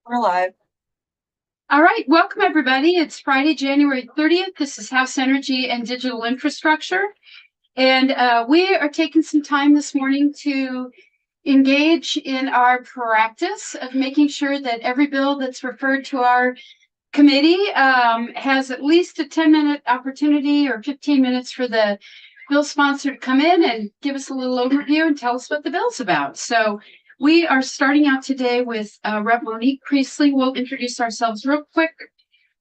We're live. All right, welcome everybody. It's Friday, January 30th. This is House Energy and Digital Infrastructure. And we are taking some time this morning to engage in our practice of making sure that every bill that's referred to our committee has at least a 10-minute opportunity or 15 minutes for the bill sponsor to come in and give us a little overview and tell us what the bill's about. So we are starting out today with Rep. Monique Priestley. We'll introduce ourselves real quick.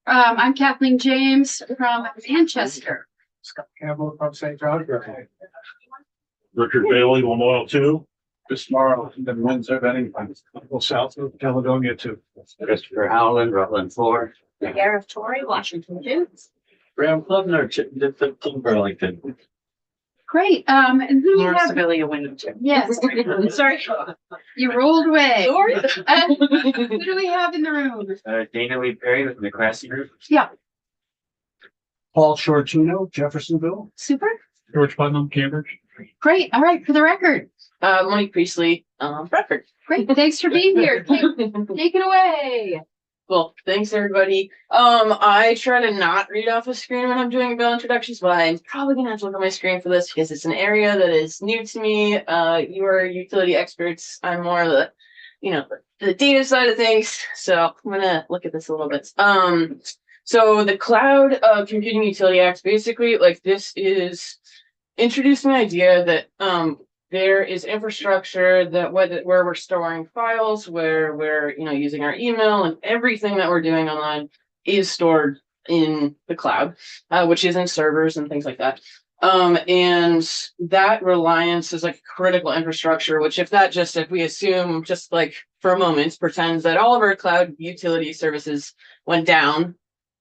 I'm Kathleen James from Manchester. Scott Campbell from St. John. Richard Bailey, Memorial 2. This tomorrow, the Windsor, Benning, south of Caledonia too. Christopher Howland, Rutland 4. Gareth Torrey, Washington 2. Graham Klubner, Chittenden 15, Burlington. Great. And who do we have? Civilian Wyndham 2. Yes. Sorry, you rolled away. Who do we have in the room? Dana Lee Perry with the McCrassy Group. Yeah. Paul Shortino, Jeffersonville. Super. George Putnam, Cambridge. Great. All right. For the record. Monique Priestley, Bradford. Great. Thanks for being here. Take it away. Well, thanks everybody. I try to not read off a screen when I'm doing bill introductions, but I'm probably gonna have to look at my screen for this because it's an area that is new to me. You are utility experts. I'm more the, the data side of things. So I'm gonna look at this a little bit. So the Cloud Computing Utility Act, basically, like this is introducing the idea that there is infrastructure that where we're storing files, where we're using our email, and everything that we're doing online is stored in the cloud, which is in servers and things like that. And that reliance is like critical infrastructure, which if we assume just like for a moment, pretends that all of our cloud utility services went down,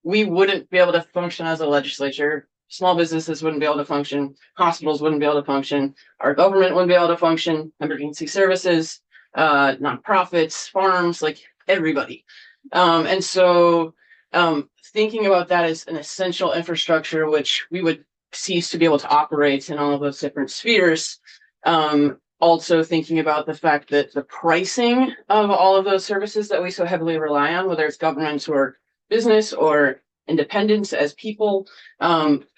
we wouldn't be able to function as a legislature. Small businesses wouldn't be able to function. Hospitals wouldn't be able to function. Our government wouldn't be able to function. Emergency services, nonprofits, farms, like everybody. And so thinking about that as an essential infrastructure, which we would cease to be able to operate in all of those different spheres. Also thinking about the fact that the pricing of all of those services that we so heavily rely on, whether it's government or business or independents as people,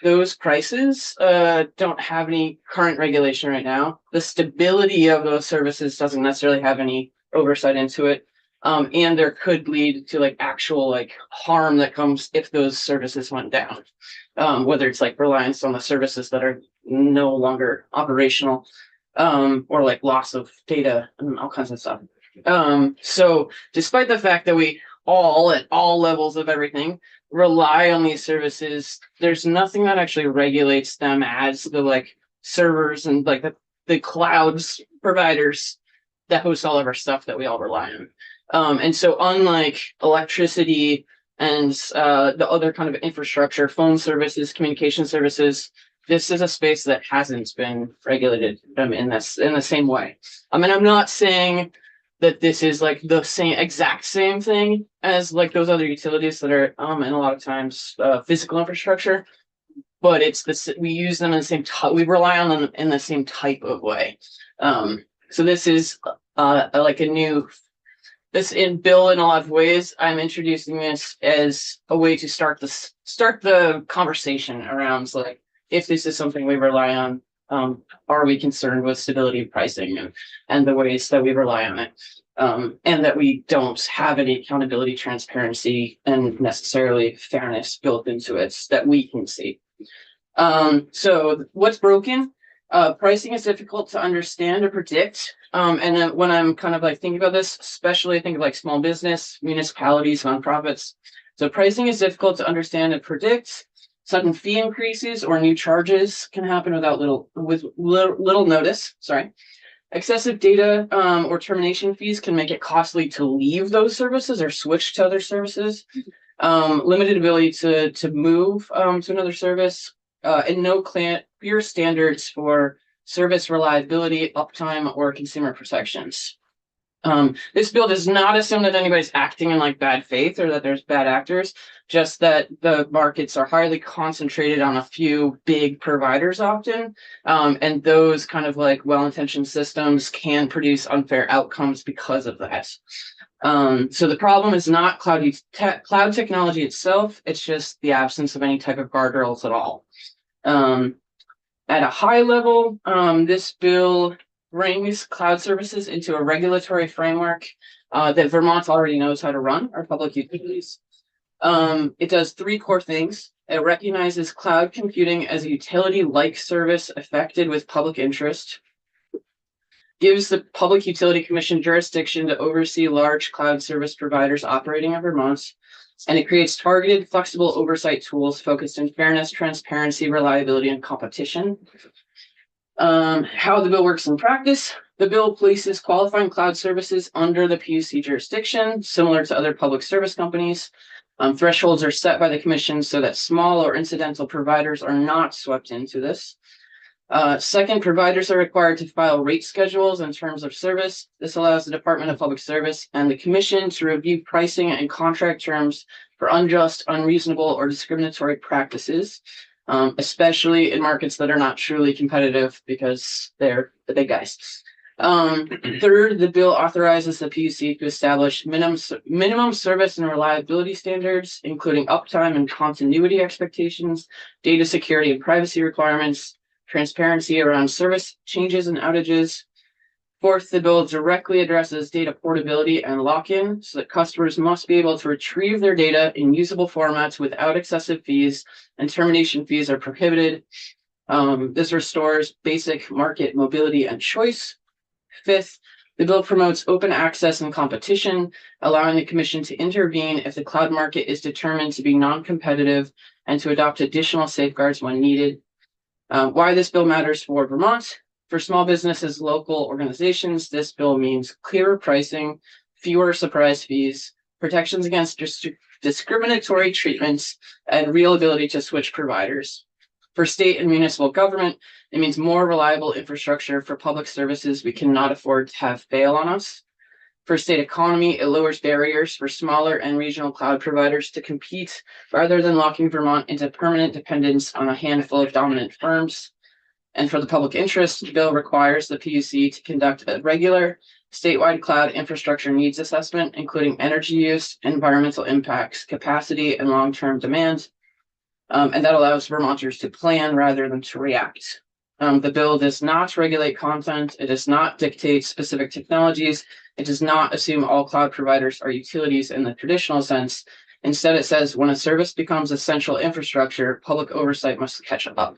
those prices don't have any current regulation right now. The stability of those services doesn't necessarily have any oversight into it. And there could lead to like actual like harm that comes if those services went down, whether it's like reliance on the services that are no longer operational, or like loss of data and all kinds of stuff. So despite the fact that we all at all levels of everything rely on these services, there's nothing that actually regulates them as the like servers and like the clouds providers that host all of our stuff that we all rely on. And so unlike electricity and the other kind of infrastructure, phone services, communication services, this is a space that hasn't been regulated in the same way. I mean, I'm not saying that this is like the exact same thing as like those other utilities that are and a lot of times physical infrastructure, but we use them in the same we rely on them in the same type of way. So this is like this in bill in a lot of ways. I'm introducing this as a way to start the conversation around like if this is something we rely on. Are we concerned with stability of pricing and the ways that we rely on it? And that we don't have any accountability, transparency, and necessarily fairness built into it that we can see. So what's broken? Pricing is difficult to understand or predict. And then when I'm kind of like thinking about this, especially I think of like small business, municipalities, nonprofits. So pricing is difficult to understand and predict. Sudden fee increases or new charges can happen with little notice. Sorry. Excessive data or termination fees can make it costly to leave those services or switch to other services. Limited ability to move to another service, and no clear standards for service reliability, uptime, or consumer protections. This bill does not assume that anybody's acting in like bad faith or that there's bad actors, just that the markets are highly concentrated on a few big providers often. And those kind of like well-intentioned systems can produce unfair outcomes because of that. So the problem is not cloud technology itself, it's just the absence of any type of guardrails at all. At a high level, this bill brings cloud services into a regulatory framework that Vermont already knows how to run, our public utilities. It does three core things. It recognizes cloud computing as a utility-like service affected with public interest, gives the Public Utility Commission jurisdiction to oversee large cloud service providers operating in Vermont, and it creates targeted, flexible oversight tools focused on fairness, transparency, reliability, and competition. How the bill works in practice. The bill places qualifying cloud services under the PUC jurisdiction, similar to other public service companies. Thresholds are set by the commission so that small or incidental providers are not swept into this. Second, providers are required to file rate schedules and terms of service. This allows the Department of Public Service and the Commission to review pricing and contract terms for unjust, unreasonable, or discriminatory practices, especially in markets that are not truly competitive because they're the big guys. Third, the bill authorizes the PUC to establish minimum service and reliability standards, including uptime and continuity expectations, data security and privacy requirements, transparency around service changes and outages. Fourth, the bill directly addresses data portability and lock-in so that customers must be able to retrieve their data in usable formats without excessive fees, and termination fees are prohibited. This restores basic market mobility and choice. Fifth, the bill promotes open access and competition, allowing the commission to intervene if the cloud market is determined to be non-competitive and to adopt additional safeguards when needed. Why this bill matters for Vermont. For small businesses, local organizations, this bill means clearer pricing, fewer surprise fees, protections against discriminatory treatments, and real ability to switch providers. For state and municipal government, it means more reliable infrastructure for public services we cannot afford to have fail on us. For state economy, it lowers barriers for smaller and regional cloud providers to compete rather than locking Vermont into permanent dependence on a handful of dominant firms. And for the public interest, the bill requires the PUC to conduct a regular statewide cloud infrastructure needs assessment, including energy use, environmental impacts, capacity, and long-term demand. And that allows Vermonters to plan rather than to react. The bill does not regulate content. It does not dictate specific technologies. It does not assume all cloud providers are utilities in the traditional sense. Instead, it says when a service becomes essential infrastructure, public oversight must catch up.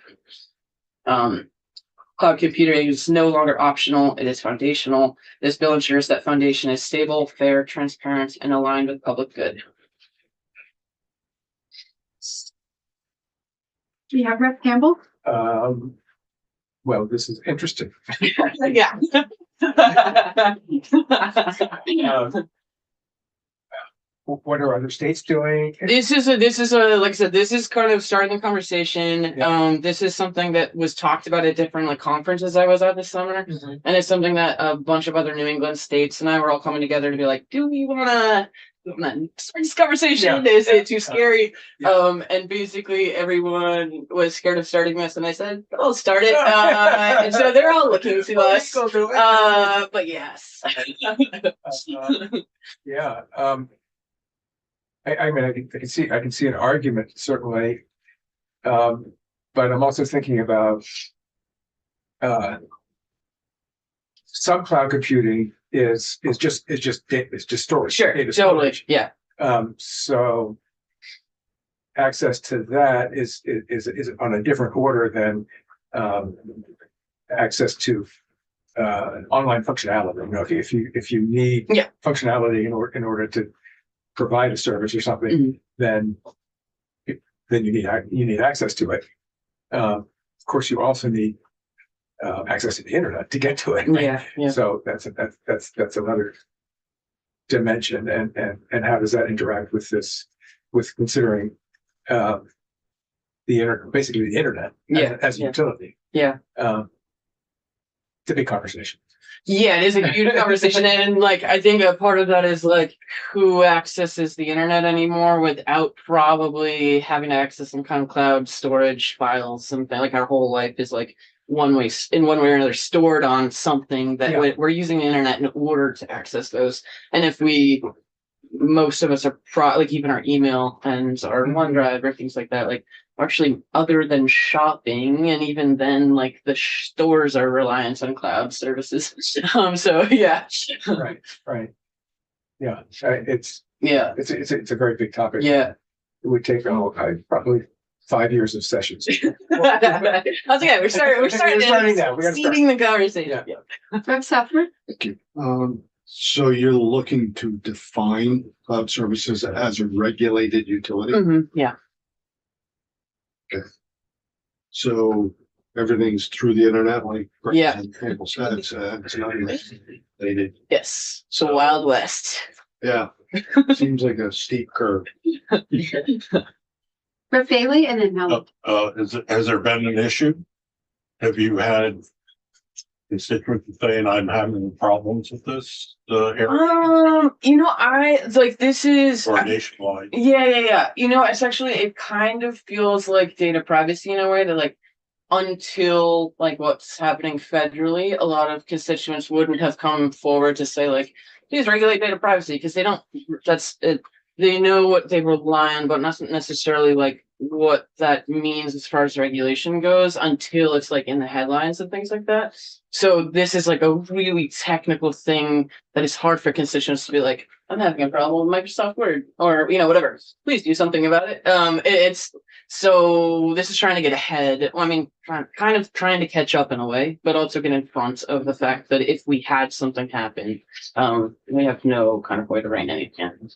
Cloud computing is no longer optional. It is foundational. This bill ensures that foundation is stable, fair, transparent, and aligned with public good. Do you have Rep Campbell? Well, this is interesting. Yeah. What are other states doing? This is a like I said, this is kind of starting the conversation. Yeah. This is something that was talked about at different like conferences I was at this summer. Mhm. And it's something that a bunch of other New England states and I were all coming together to be like, do we wanna start this conversation? Yeah. Is it too scary? Yeah. And basically everyone was scared of starting this and I said, I'll start it. And so they're all looking to us. But yes. Yeah. I mean, I can see an argument certainly, but I'm also thinking about some cloud computing is just storage. Sure, data totally. storage. Yeah. So access to that is on a different order than access to online functionality. You know, if you need functionality in order to provide a service or something, then you need access to it. Of course, you also need access to the internet to get to it. Yeah. So that's another dimension, and how does that interact with this? With considering basically the internet as a utility. Yeah. It's a big conversation. Yeah, it is a huge conversation. And like, I think a part of that is like who accesses the internet anymore without probably having to access some kind of cloud storage files, something like our whole life is like in one way or another stored on something that Yeah. we're using the internet in order to access those. And if most of us are like even our email and our OneDrive or things like that, like actually other than shopping, and even then, like the stores are reliant on cloud services. So yeah. Right. Yeah, it's Yeah. it's a very big topic. Yeah. It would take probably 5 years of sessions. That's okay. We're starting now. We gotta start. seeding the conversation. Yeah. Rep. Southworth? Thank you. So you're looking to define cloud services as a regulated utility? Yeah. So everything's through the internet, like Yeah. Campbell said, it's not regulated. Yes. So Wild West. Yeah, seems like a steep curve. Rep. Bailey and then Helen. Has there been an issue? Have you had constituents saying I'm having problems with this area This is or nationwide? Yeah. It's actually, it kind of feels like data privacy in a way that, like, until like what's happening federally, a lot of constituents wouldn't have come forward to say, like, please regulate data privacy, because they don't. That's it. They know what they rely on, but not necessarily like what that means as far as regulation goes until it's like in the headlines and things like that. So this is like a really technical thing that is hard for constituents to be like, I'm having a problem with Microsoft Word, or whatever. Please do something about it. So this is trying to get ahead. Well, I mean, kind of trying to catch up in a way, but also get in front of the fact that if we had something happen, we have no kind of way to rein anything in.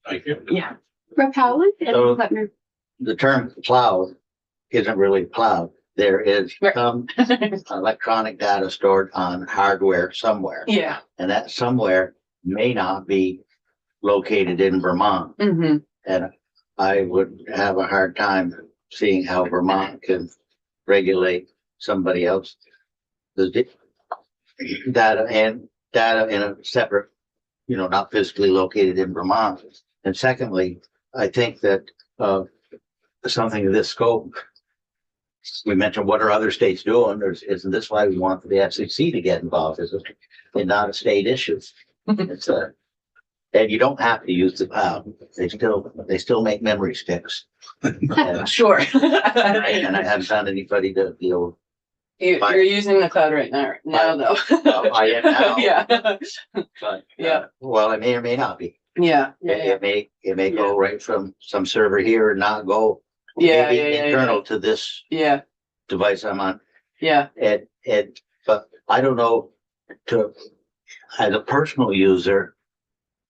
Thank you. Yeah. Rep. Howland and So- then Putnam. The term cloud isn't really cloud. There is Right. some electronic data stored on hardware somewhere. Yeah. And that somewhere may not be located in Vermont. Mm-hmm. And I would have a hard time seeing how Vermont can regulate somebody else. The data in a separate, not physically located in Vermont. And secondly, I think that something of this scope, we mentioned what are other states doing? Isn't this why we want the FCC to get involved? Is it and not a state issue? It's and you don't have to use the cloud. They still make memory sticks. And Sure. and I haven't found anybody to deal. You're using the cloud right now though. I am now. Yeah. But, Yeah. Well, it may or may not be. Yeah. It may go right from some server here and not go Yeah. maybe internal to this Yeah. device I'm on. Yeah. But I don't know, as a personal user,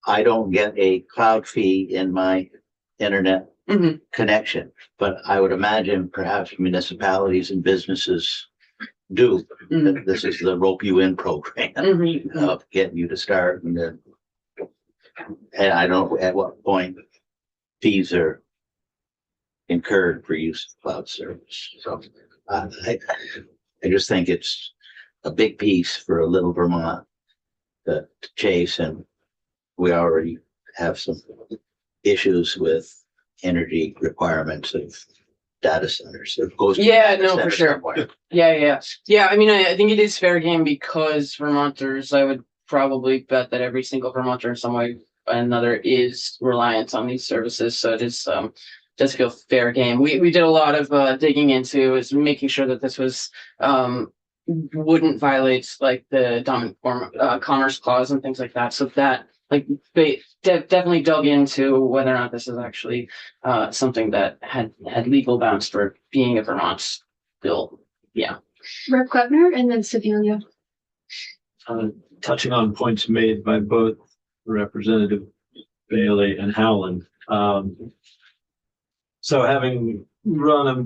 I don't get a cloud fee in my internet Mhm. connection, but I would imagine perhaps municipalities and businesses do. Mhm. This is the rope you in program Mhm. of getting you to start, and I don't know at what point fees are incurred for use of cloud service. So I just think it's a big piece for a little Vermont to chase, and we already have some issues with energy requirements of data centers. It goes to Yeah, data no, for center sure. somewhere. Yeah. I mean, I think it is fair game because Vermonters, I would probably bet that every single Vermonter in some way or another is reliant on these services. So it is, does feel fair game. We did a lot of digging into is making sure that this was, wouldn't violate like the dominant form commerce clause and things like that. So that like they definitely dug into whether or not this is actually something that had legal bounds for being a Vermont bill. Yeah. Rep. Klebner and then Sedalia. Touching on points made by both Representative Bailey and Howland. So having run a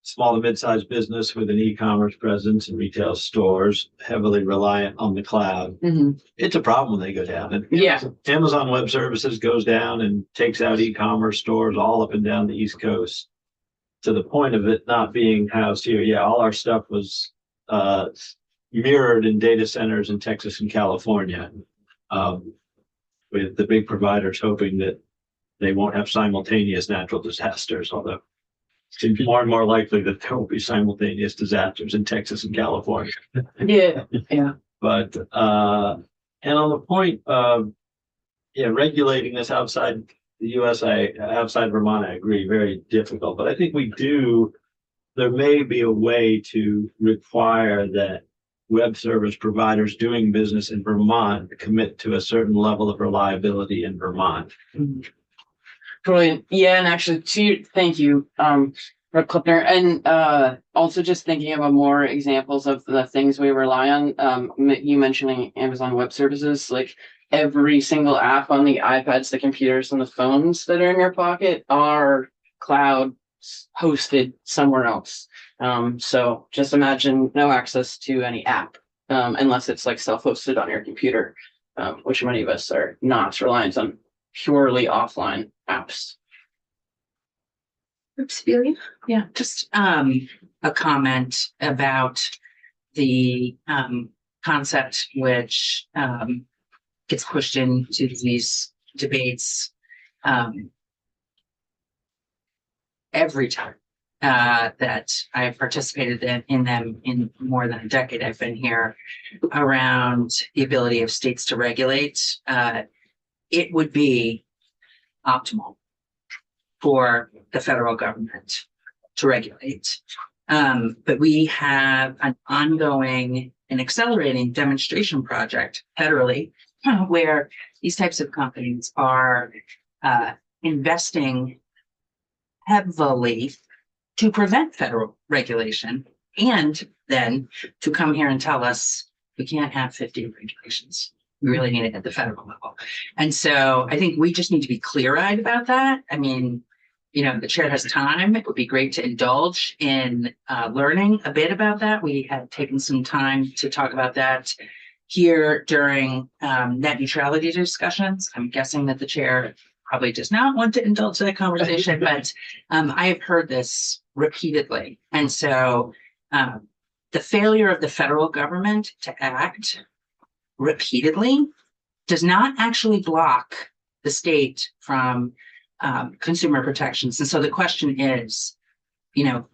small to mid-sized business with an e-commerce presence and retail stores heavily reliant on the cloud, it's a problem when they go down. And Yeah. Amazon Web Services goes down and takes out e-commerce stores all up and down the East Coast, to the point of it not being housed here. Yeah, all our stuff was mirrored in data centers in Texas and California, with the big providers hoping that they won't have simultaneous natural disasters, although seems more and more likely that there will be simultaneous disasters in Texas and California. Yeah, yeah. But, and on the point of, yeah, regulating this outside the USA, outside Vermont, I agree, very difficult. But I think there may be a way to require that web service providers doing business in Vermont commit to a certain level of reliability in Vermont. Brilliant. Yeah, and actually, thank you, Rep. Clipner, and also just thinking about more examples of the things we rely on. You mentioning Amazon Web Services, like every single app on the iPads, the computers, and the phones that are in your pocket are cloud hosted somewhere else. So just imagine no access to any app unless it's like self-hosted on your computer, which many of us are not reliant on purely offline apps. Oops, Celia? Yeah, just a comment about the concept which gets pushed into these debates every time that I have participated in them in more than a decade I've been here, around the ability of states to regulate. It would be optimal for the federal government to regulate. But we have an ongoing and accelerating demonstration project federally where these types of companies are investing heavily to prevent federal regulation, and then to come here and tell us we can't have 50 regulations. We really need it at the federal level. And so I think we just need to be clear-eyed about that. I mean, you know, the chair has time. It would be great to indulge in learning a bit about that. We had taken some time to talk about that here during net neutrality discussions. I'm guessing that the chair probably does not want to indulge that conversation, but I have heard this repeatedly. And so the failure of the federal government to act repeatedly does not actually block the state from consumer protections. And so the question is, you know,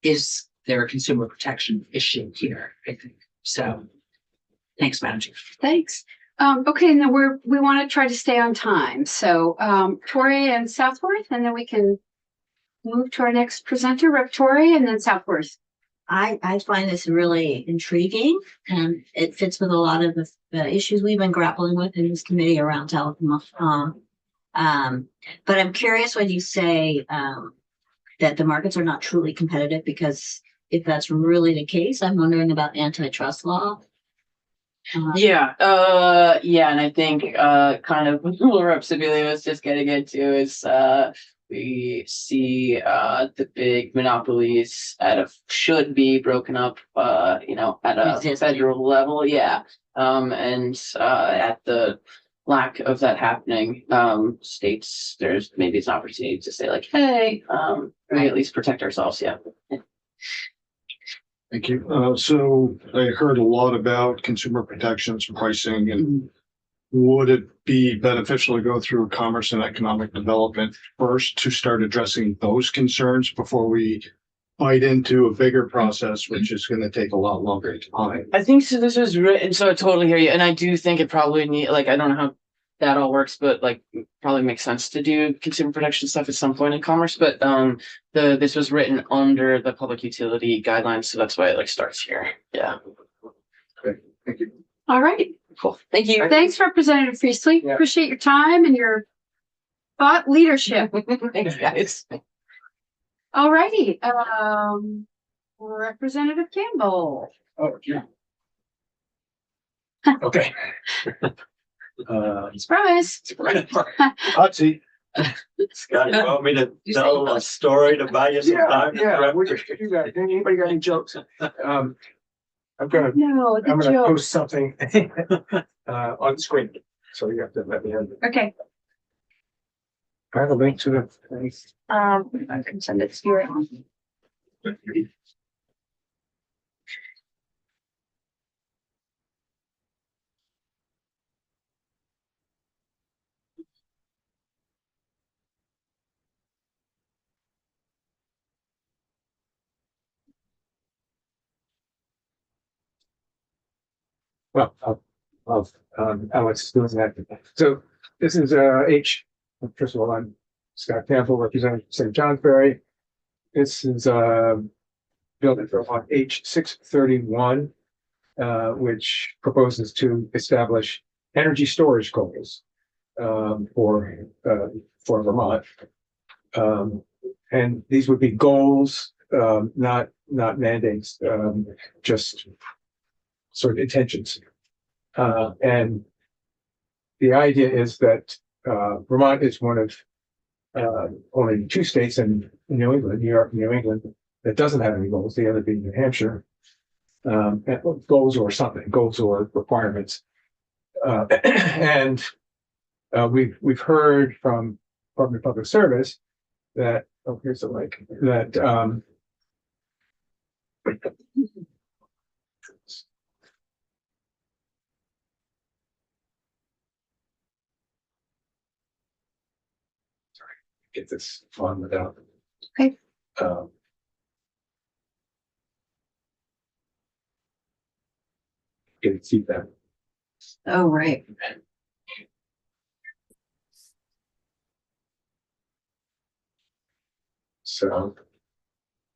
is there a consumer protection issue here? I think so. Thanks, Madam Chair. Thanks. Okay, and then we want to try to stay on time. So Tori and Southworth, and then we can move to our next presenter, Rep. Tori, and then Southworth. I find this really intriguing, and it fits with a lot of the issues we've been grappling with in this committee around telecom. But I'm curious when you say that the markets are not truly competitive, because if that's really the case, I'm wondering about antitrust law. Yeah, and I think kind of what Rep. Sibilia was just getting into is we see the big monopolies should be broken up, you know, at a federal level, yeah, and at the lack of that happening, states, there's maybe an opportunity to say like, hey, we at least protect ourselves, yeah. Thank you. So I heard a lot about consumer protections, pricing, and would it be beneficial to go through commerce and economic development first to start addressing those concerns before we bite into a bigger process, which is going to take a lot longer time? I think so. This was written, so I totally hear you, and I do think it probably I don't know how that all works, but like probably makes sense to do consumer protection stuff at some point in commerce. But this was written under the public utility guidelines, so that's why it like starts here. Yeah. Okay, thank you. All right. Cool. Thank you. Thanks, Representative Priestley. Yeah. Appreciate your time and your thought leadership. Thanks, guys. All righty. Representative Campbell. Oh, yeah. Okay. Surprise. Hot seat. Scott, you want me to tell a story to buy you some time? Yeah, we just do that. Anybody got any jokes? I'm gonna No, the joke. post something on the screen, so you have to let me know. Okay. I have a link to the thing. I can send it to you. well, of Alex doing that. So this is H. First of all, I'm Scott Campbell, representing St. Johnsbury. This is building for H631, which proposes to establish energy storage goals for Vermont. And these would be goals, not mandates, just sort of intentions. And the idea is that Vermont is one of only 2 states in New England, New York, New England, that doesn't have any goals. The other being New Hampshire, goals or something, goals or requirements. And we've heard from Department of Public Service that here's the link that get this on without. Okay. Getting feedback. Oh, right. So,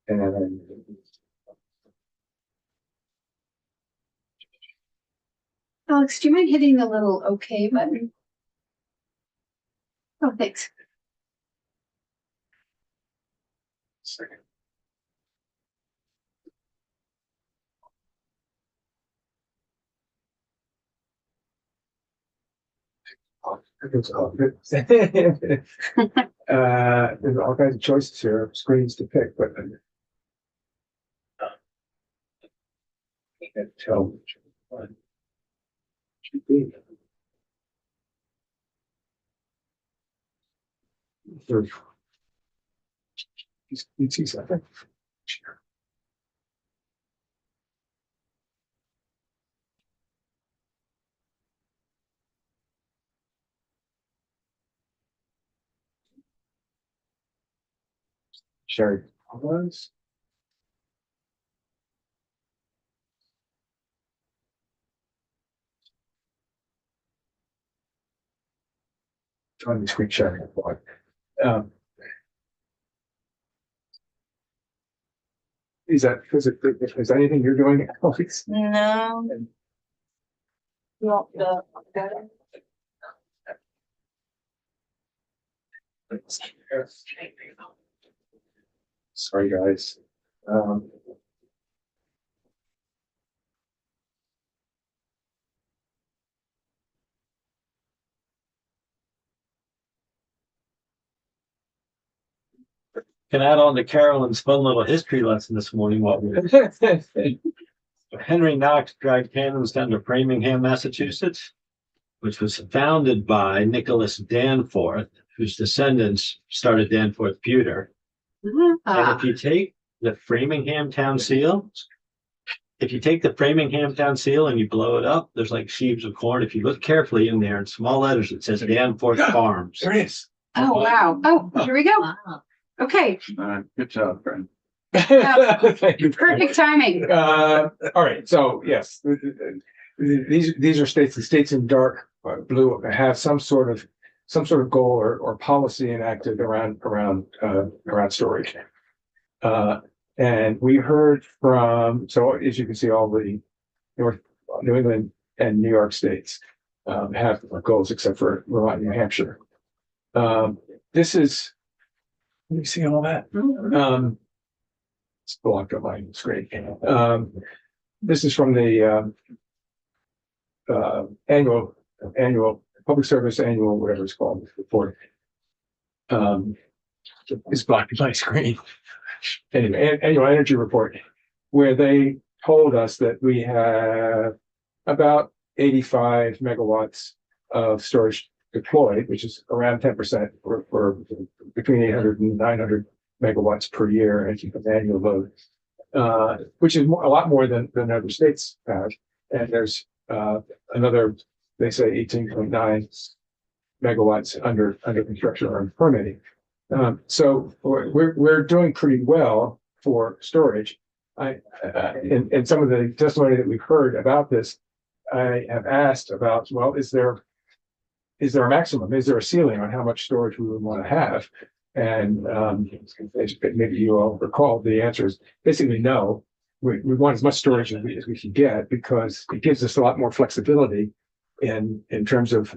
and Alex, do you mind hitting the little OK button? Oh, thanks. second. There's all kinds of choices here, screens to pick, but I can't tell which one should be. Third. You see something? Sure. Sherry was. On the screen sharing. Is anything you're doing, Alex? No. Sorry, guys. Can add on to Carolyn's fun little history lesson this morning. Henry Knox dragged cannons down to Framingham, Massachusetts, which was founded by Nicholas Danforth, whose descendants started Danforth Pewter. And if you take the Framingham Town Seal, and you blow it up, there's like sheaves of corn. If you look carefully in there in small letters, it says Danforth Farms. There it is. Oh, wow. Oh, here we go. Wow. Okay. Good job, friend. Thank you. Perfect timing. All right. So yes, these are states. The states in dark blue have some sort of goal or policy enacted around storage. And we heard from, so as you can see, all the New England and New York states have goals except for Vermont and New Hampshire. This is, let me see all that. It's blocked on my screen. This is from the annual public service annual, whatever it's called, report. It's blocking my screen. Anyway, annual energy report, where they told us that we have about 85 megawatts of storage deployed, which is around 10% for between 800 and 900 megawatts per year as an annual load, which is a lot more than other states have. And there's another, they say 18.9 megawatts under construction or permitting. So we're doing pretty well for storage. In some of the testimony that we've heard about this, I have asked about, well, is there a maximum? Is there a ceiling on how much storage we would want to have? And maybe you all recall the answer is basically no. We want as much storage as we can get because it gives us a lot more flexibility in terms of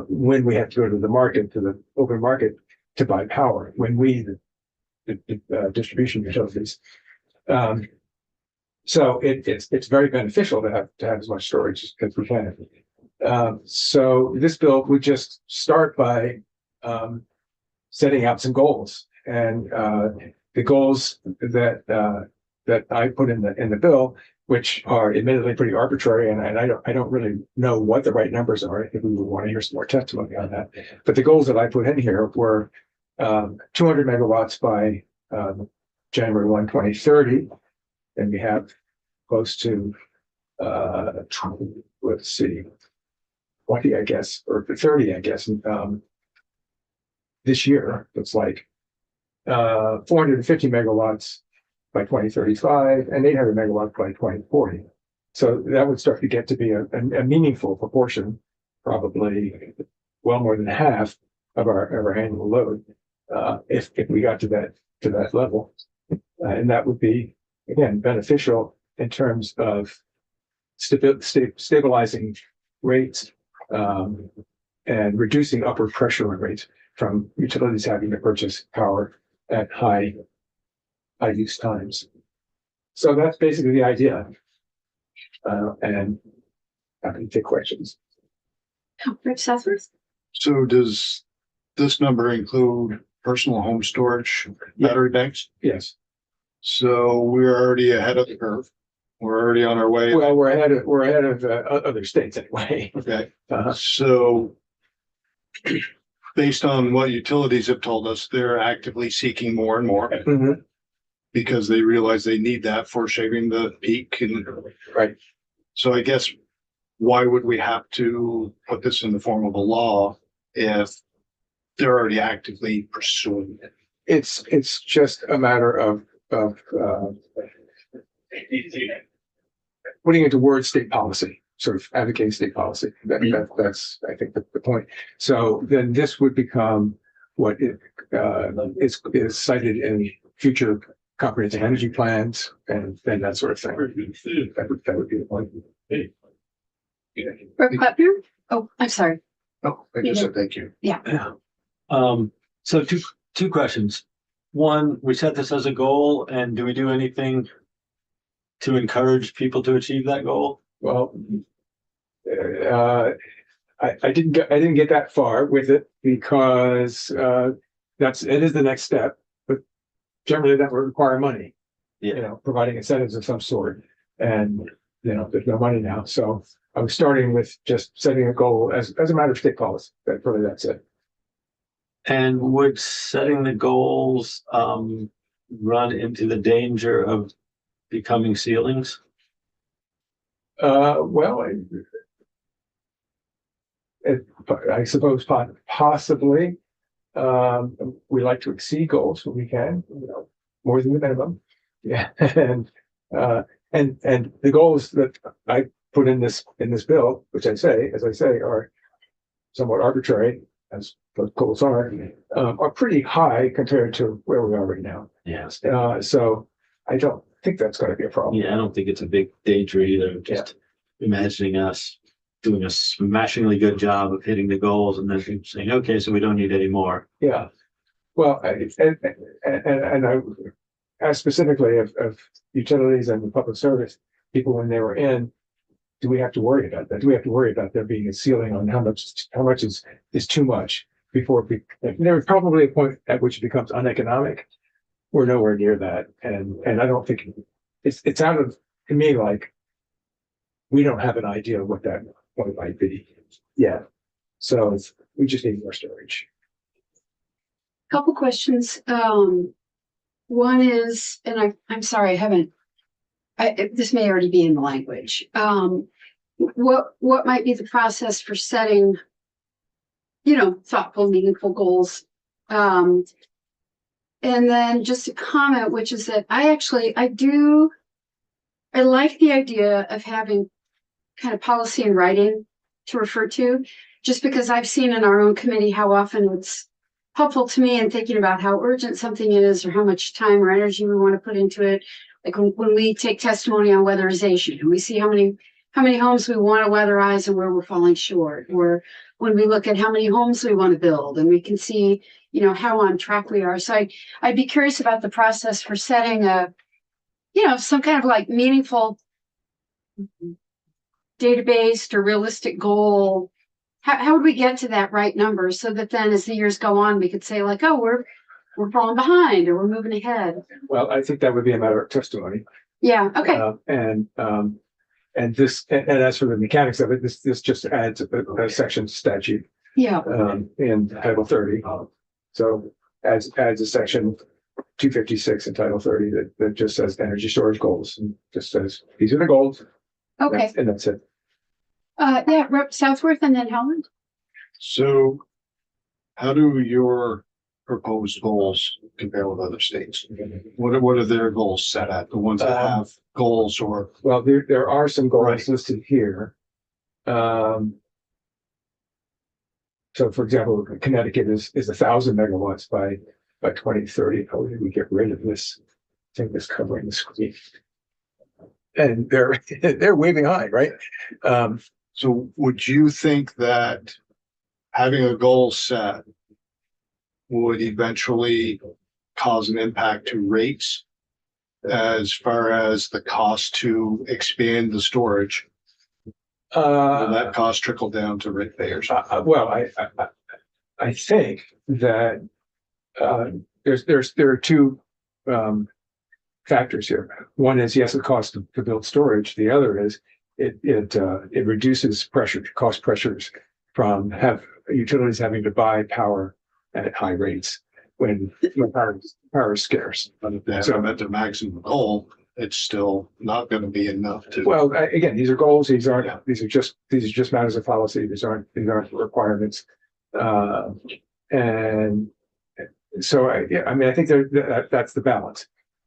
when we have to go to the market, to the open market to buy power, when the distribution utilities. So it's very beneficial to have as much storage as we can. So this bill would just start by setting out some goals, and the goals that I put in the bill, which are admittedly pretty arbitrary, and I don't really know what the right numbers are. I think we would want to hear some more testimony on that. But the goals that I put in here were 200 megawatts by January 1, 2030, and we have close to let's see, 20, I guess, or 30, I guess. This year, it's like 450 megawatts by 2035 and 800 megawatts by 2040. So that would start to get to be a meaningful proportion, probably well more than half of our annual load, if we got to that level. And that would be, again, beneficial in terms of stabilizing rates and reducing upward pressure on rates from utilities having to purchase power at high use times. So that's basically the idea. And happy to take questions. Rich Southworth? So does this number include personal home storage, battery banks? Yes. So we're already ahead of the curve. We're already on our way. Well, we're ahead of other states anyway. Okay. So based on what utilities have told us, they're actively seeking more and more Mhm. because they realize they need that for shaving the peak. And Right. so I guess why would we have to put this in the form of a law if they're already actively pursuing it? It's just a matter of putting into words state policy, sort of advocating state policy. That's I think the point. So then this would become what is cited in future comprehensive energy plans and that sort of thing. That would be the point. Rick Putner? Oh, I'm sorry. Oh, I just said thank you. So two questions. One, we set this as a goal, and do we do anything to encourage people to achieve that goal? Well, I didn't get that far with it because it is the next step, but generally that would require money. Yeah. Providing incentives of some sort, and there's no money now. So I was starting with just setting a goal as a matter of state policy. That's it. And would setting the goals run into the danger of becoming ceilings? Well, I suppose possibly. We like to exceed goals when we can, more than the minimum. Yeah, and the goals that I put in this bill, which as I say, are somewhat arbitrary, as those goals are pretty high compared to where we are right now. Yes. So I don't think that's going to be a problem. Yeah, I don't think it's a big danger either. Just imagining us doing a smashingly good job of hitting the goals and then saying, okay, so we don't need any more. Yeah. Well, and I asked specifically of utilities and the public service people when they were in, do we have to worry about that? Do we have to worry about there being a ceiling on how much is too much before there is probably a point at which it becomes uneconomic? We're nowhere near that. And I don't think it sounded to me like we don't have an idea of what that point might be yet. So we just need more storage. Couple questions. One is, and I'm sorry, this may already be in the language. What might be the process for setting, thoughtful, meaningful goals? And then just a comment, which is that I like the idea of having kind of policy in writing to refer to, just because I've seen in our own committee how often it's helpful to me in thinking about how urgent something is or how much time or energy we want to put into it. Like when we take testimony on weatherization and we see how many homes we want to weatherize and where we're falling short, or when we look at how many homes we want to build and we can see, how on track we are. So I'd be curious about the process for setting some kind of like meaningful database or realistic goal. How would we get to that right number so that then as the years go on, we could say like, oh, we're falling behind or we're moving ahead? Well, I think that would be a matter of testimony. Yeah. Okay. And as for the mechanics of it, this just adds a section statute. Yeah. In Title 30. So adds a section 256 in Title 30 that just says energy storage goals and just says these are the goals. Okay. And that's it. Yeah, Rep. Southworth and then Helen. So how do your proposed goals compare with other states? What are their goals set at? The ones that have goals or? Well, there are some goals Right. listed here. So for example, Connecticut is 1,000 megawatts by 2030. How did we get rid of this thing that's covering the screen? And they're way behind, right? So would you think that having a goal set would eventually cause an impact to rates as far as the cost to expand the storage? Will that cost trickle down to ratepayers? Well, I think that there are two factors here. One is yes, the cost to build storage. The other is it reduces cost pressures from utilities having to buy power at high rates when power is scarce. But if they haven't met their maximum goal, it's still not going to be enough to. Well, again, these are goals. These are just matters of policy. These aren't requirements. And so I think that's the balance.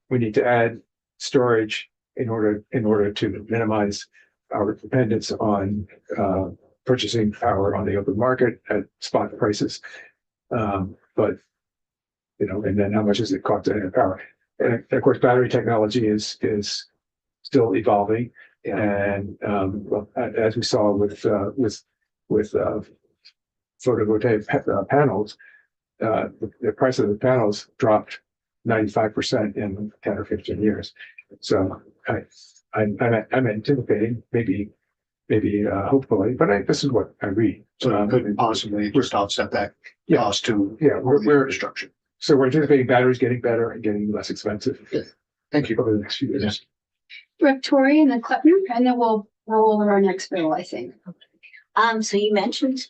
We need to add storage in order to minimize our dependence on purchasing power on the open market at spot prices. But and then how much does it cost to add power? And of course, battery technology is still evolving, and as we saw with photovoltaic panels, the price of the panels dropped 95% in 10 or 15 years. So I'm anticipating maybe hopefully, but this is what I read. So it couldn't possibly just offset that cost to we're infrastructure. So we're anticipating batteries getting better and getting less expensive. Thank you. Over the next few years. Rep. Torrey and then Kleppner, and then we'll roll over our next bill, I think. So you mentioned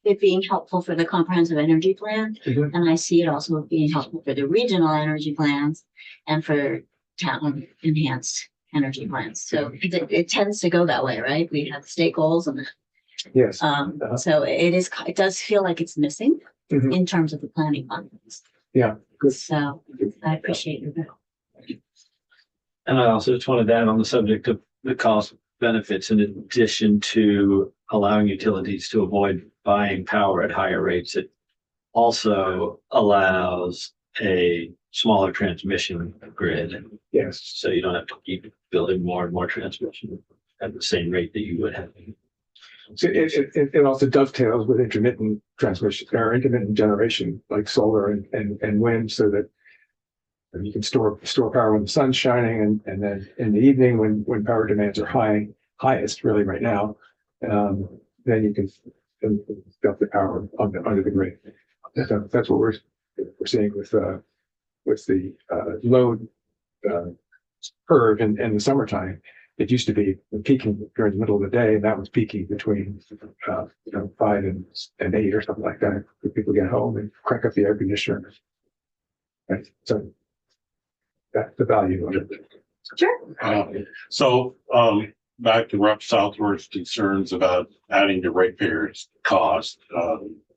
it being helpful for the comprehensive energy plan, Mhm. and I see it also being helpful for the regional energy plans and for town enhanced energy plans. So it tends to go that way, right? We have state goals and Yes. so it does feel like it's missing Mhm. in terms of the planning funds. Yeah. Good. So I appreciate your bill. And I also just wanted to add on the subject of the cost benefits, in addition to allowing utilities to avoid buying power at higher rates, it also allows a smaller transmission grid. Yes. So you don't have to keep building more and more transmission at the same rate that you would have. So it also dovetails with intermittent transmission or intermittent generation like solar and wind, so that you can store power when the sun's shining, and then in the evening when power demands are highest really right now, then you can dump the power under the grid. That's what we're seeing with the load curve in the summertime. It used to be peaking during the middle of the day, and that was peaking between 5 and 8 or something like that. People get home and crank up the air conditioner. Right. So that's the value of it. Sure. So back to Rep. Southworth's concerns about adding to ratepayers' cost,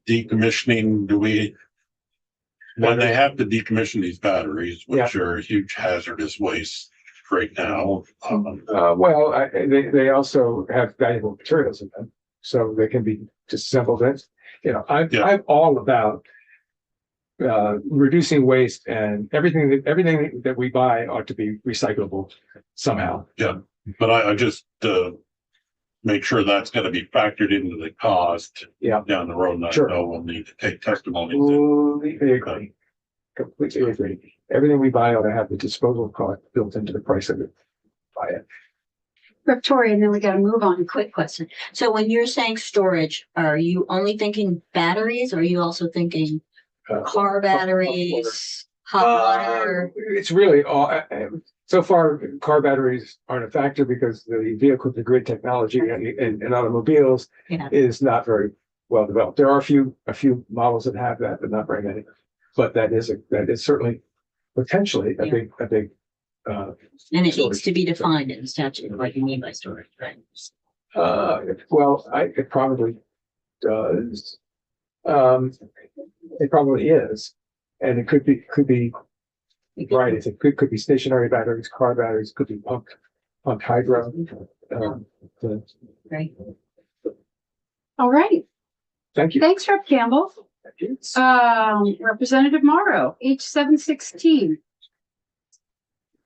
decommissioning, when they have to decommission these batteries, which are huge hazardous waste, right now. Well, they also have valuable materials in them, so they can be disassembled. I'm all about reducing waste, and everything that we buy ought to be recyclable somehow. Yeah, but I just make sure that's going to be factored into the cost down the road. And Sure. I know we'll need to take testimony. Completely agree. Completely agree. Everything we buy ought to have the disposal cost built into the price of it. Buy it. Victoria, and then we gotta move on. Quick question. So when you're saying storage, are you only thinking batteries? Or are you also thinking car batteries, hot water? It's really all. So far, car batteries aren't a factor because the vehicle to grid technology in automobiles is not very well developed. There are a few models that have that, but not very many. But that is certainly potentially a big. And it needs to be defined in the statute, what you mean by storage, right? It probably does. It probably is, and it could be varieties. It could be stationary batteries, car batteries, could be pumped hydro. Right. All right. Thank you. Thanks, Rep. Campbell. Representative Morrow, H716.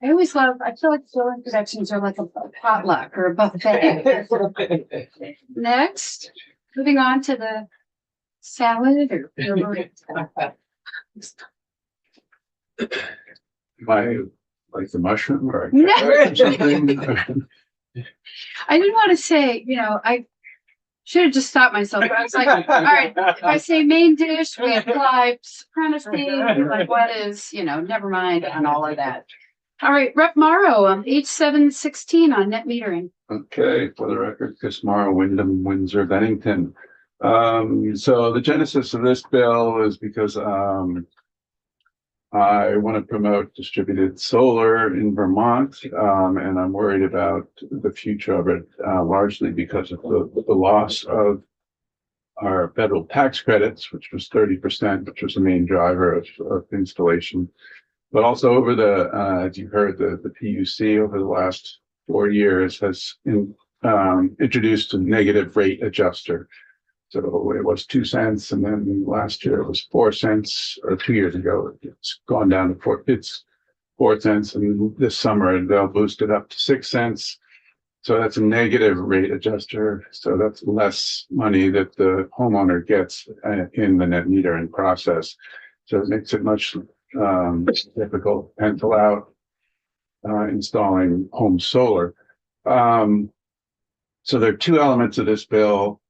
I feel like solar introductions are like a potluck or a buffet. Next, moving on to the salad or Like the mushroom or No. something. I didn't want to say, I should have just stopped myself. But I was like, all right, if I say main dish, we apply soprano theme, like what is, never mind on all of that. All right, Rep. Morrow, H716 on net metering. Okay, for the record, Chris Morrow, Wyndham, Windsor, Bennington. So the genesis of this bill is because I want to promote distributed solar in Vermont, and I'm worried about the future of it, largely because of the loss of our federal tax credits, which was 30%, which was the main driver of installation. But also over as you heard, the PUC over the last 4 years has introduced a negative rate adjuster. So it was 2 cents, and then last year it was 4 cents, or 2 years ago it's gone down to 4 cents, and this summer they'll boost it up to 6 cents. So that's a negative rate adjuster. So that's less money that the homeowner gets in the net metering process. So it makes it much difficult and pencil out installing home solar. So there are two elements of this bill.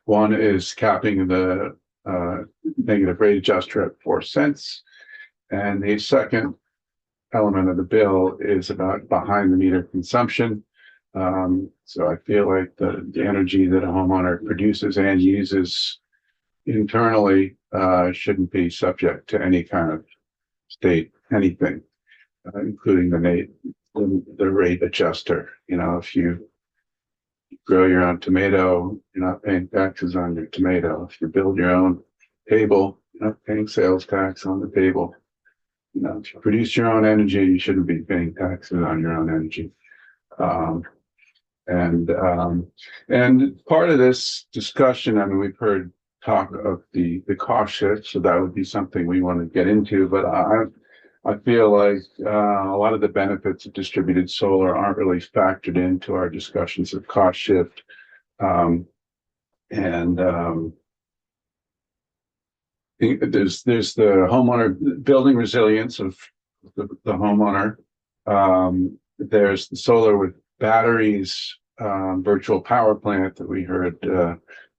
One is capping the negative rate adjuster at 4 cents. And the second element of the bill is about behind the meter consumption. So I feel like the energy that a homeowner produces and uses internally shouldn't be subject to any kind of state anything, including the rate adjuster. If you grow your own tomato, you're not paying taxes on your tomato. If you build your own table, you're not paying sales tax on the table. If you produce your own energy, you shouldn't be paying taxes on your own energy. And part of this discussion, I mean, we've heard talk of the cost shift, so that would be something we want to get into. But I feel like a lot of the benefits of distributed solar aren't really factored into our discussions of cost shift. There's the homeowner building resilience of the homeowner. There's the solar with batteries, virtual power plant that we heard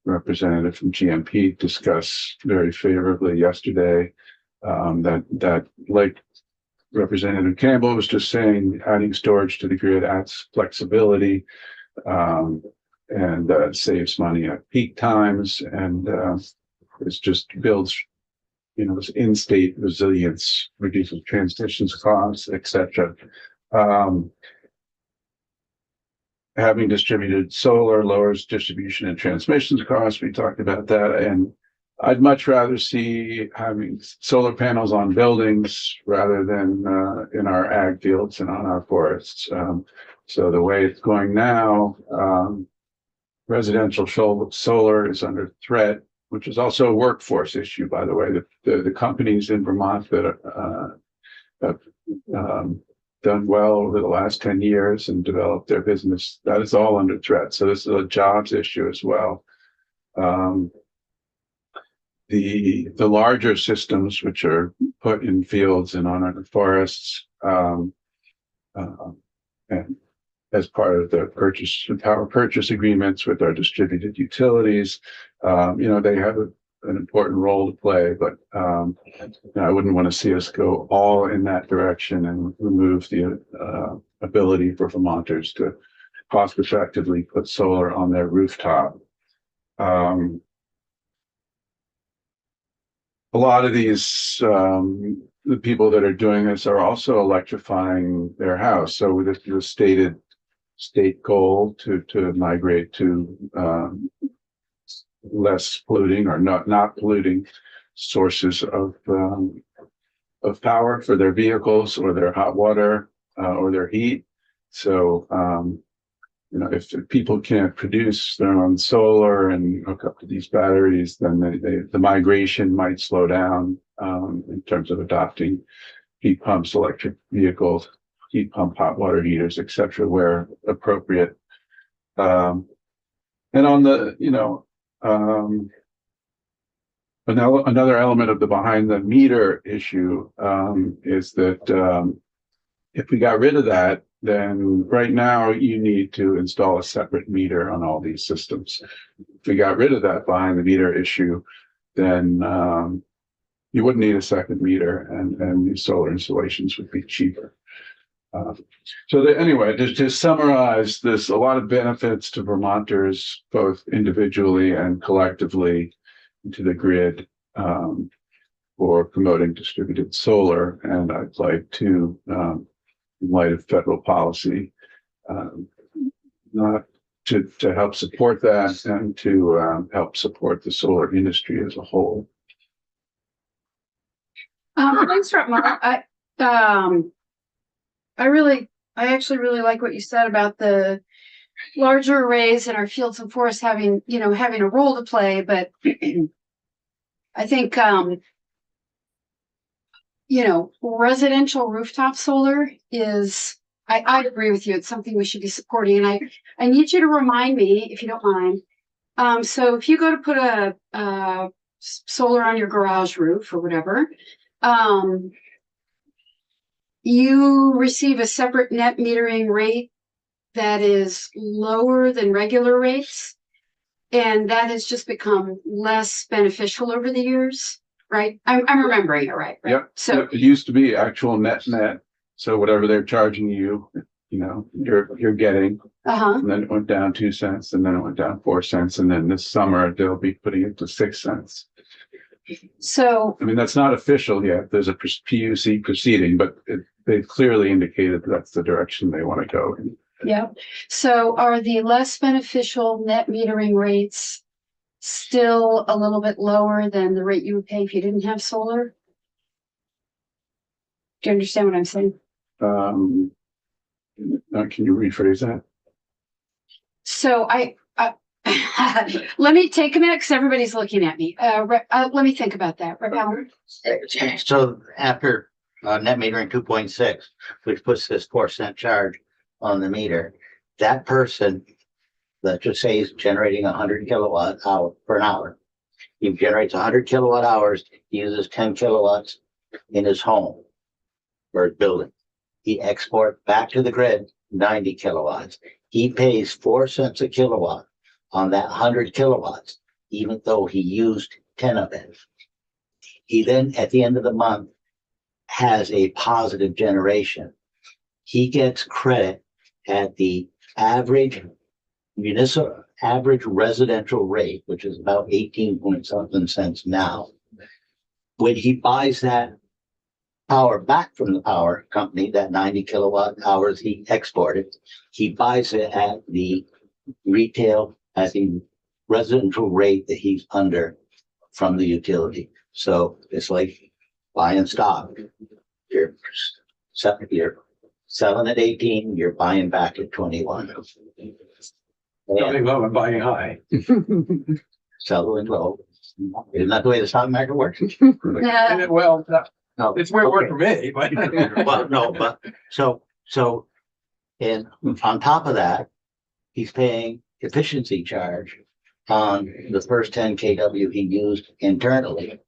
representative from GMP discuss very favorably yesterday. That like Representative Campbell was just saying, adding storage to the grid adds flexibility and saves money at peak times, and it just builds, this in-state resilience, reduces transmission costs, etc. Having distributed solar lowers distribution and transmission costs. We talked about that, and I'd much rather see having solar panels on buildings rather than in our ag fields and on our forests. So the way it's going now, residential solar is under threat, which is also a workforce issue, by the way. The companies in Vermont that have done well over the last 10 years and developed their business, that is all under threat. So this is a jobs issue as well. The larger systems, which are put in fields and on our forests, and as part of the power purchase agreements with our distributed utilities, they have an important role to play, but I wouldn't want to see us go all in that direction and remove the ability for Vermonters to cost effectively put solar on their rooftop. A lot of these, the people that are doing this are also electrifying their house. So with the stated state goal to migrate to less polluting or not polluting sources of power for their vehicles or their hot water or their heat. So if people can't produce their own solar and hook up to these batteries, then the migration might slow down in terms of adopting heat pumps, electric vehicles, heat pump, hot water heaters, etc., where appropriate. And on the, another element of the behind the meter issue is that if we got rid of that, then right now you need to install a separate meter on all these systems. If we got rid of that behind the meter issue, then you wouldn't need a second meter, and these solar installations would be cheaper. Anyway, just to summarize, there's a lot of benefits to Vermonters, both individually and collectively, to the grid for promoting distributed solar. And I'd like to, in light of federal policy, not to help support that and to help support the solar industry as a whole. Thanks, Rutma. I actually really like what you said about the larger arrays in our fields and forests having a role to play. But I think, residential rooftop solar is, I agree with you. It's something we should be supporting. And I need you to remind me, if you don't mind. So if you go to put a solar on your garage roof or whatever, you receive a separate net metering rate that is lower than regular rates. And that has just become less beneficial over the years, right? I'm remembering it right? Yep. So it used to be actual net. So whatever they're charging you, you're getting. And then it went down 2 cents, and then it went down 4 cents, and then this summer they'll be putting it to 6 cents. So I mean, that's not official yet. There's a PUC proceeding, but they've clearly indicated that's the direction they want to go in. yeah. So are the less beneficial net metering rates still a little bit lower than the rate you would pay if you didn't have solar? Do you understand what I'm saying? Can you rephrase that? So let me take a minute because everybody's looking at me. Let me think about that. So after net metering 2.6, which puts this 4-cent charge on the meter, that person, let's just say, is generating 100 kilowatt hour per an hour. He generates 100 kilowatt hours. He uses 10 kilowatts in his home or his building. He exports back to the grid 90 kilowatts. He pays 4 cents a kilowatt on that 100 kilowatts, even though he used 10 of it. He then, at the end of the month, has a positive generation. He gets credit at the average residential rate, which is about 18 point something cents now. When he buys that power back from the power company, that 90 kilowatt hours he exported, he buys it at the retail, at the residential rate that he's under from the utility. So it's like buying stock. You're selling at 18, you're buying back at 21. Selling low and buying high. Selling low. Isn't that the way the stock market works? Yeah. Well, No, it's where it worked for me, but. well, no, but so, and on top of that, he's paying efficiency charge on the first 10 kW he used internally.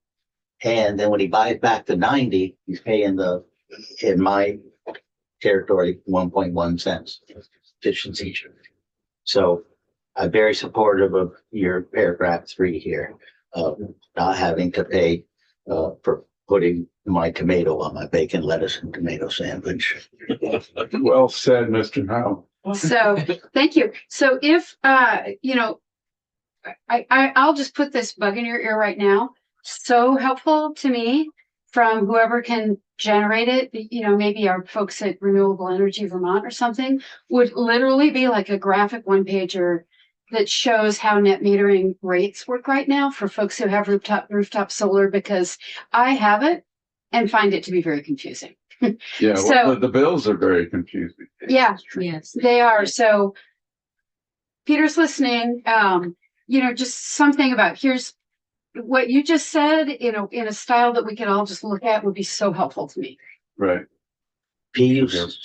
And then when he buys back the 90, he's paying in my territory, 1.1 cents efficiency charge. So I'm very supportive of your paragraph 3 here, of not having to pay for putting my tomato on my bacon, lettuce, and tomato sandwich. Well said, Mr. Howe. So, thank you. So if, I'll just put this bug in your ear right now. So helpful to me from whoever can generate it, maybe our folks at Renewable Energy Vermont or something, would literally be like a graphic one pager that shows how net metering rates work right now for folks who have rooftop solar, because I have it and find it to be very confusing. Yeah, So- well, the bills are very confusing. Yeah, Yes. they are. So Peter's listening, just something about here's what you just said, in a style that we could all just look at would be so helpful to me. Right. PUC,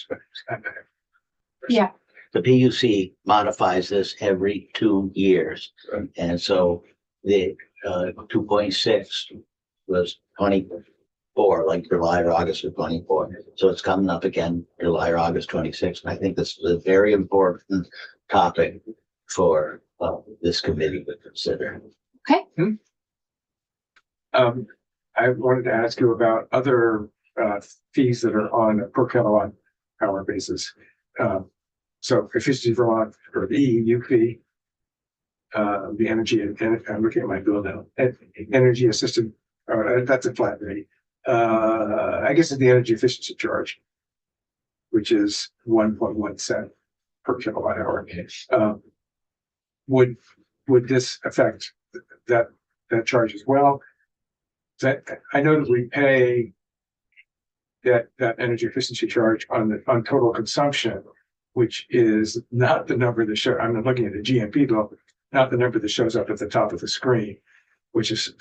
Yeah. the PUC modifies this every 2 years. Right. And so the 2.6 was 24, like July or August of 24. So it's coming up again, July or August 26. And I think this is a very important topic for this committee to consider. I wanted to ask you about other fees that are on a per kilowatt hour basis. So efficiency Vermont or the EEU fee, the energy, and I'm looking at my bill now, energy assisted, that's a flat rate. I guess it's the energy efficiency charge, which is 1.1 cent per kilowatt hour. Would this affect that charge as well? I know that we pay that energy efficiency charge on total consumption, which is not the number that I'm looking at the GMP bill, not the number that shows up at the top of the screen, which is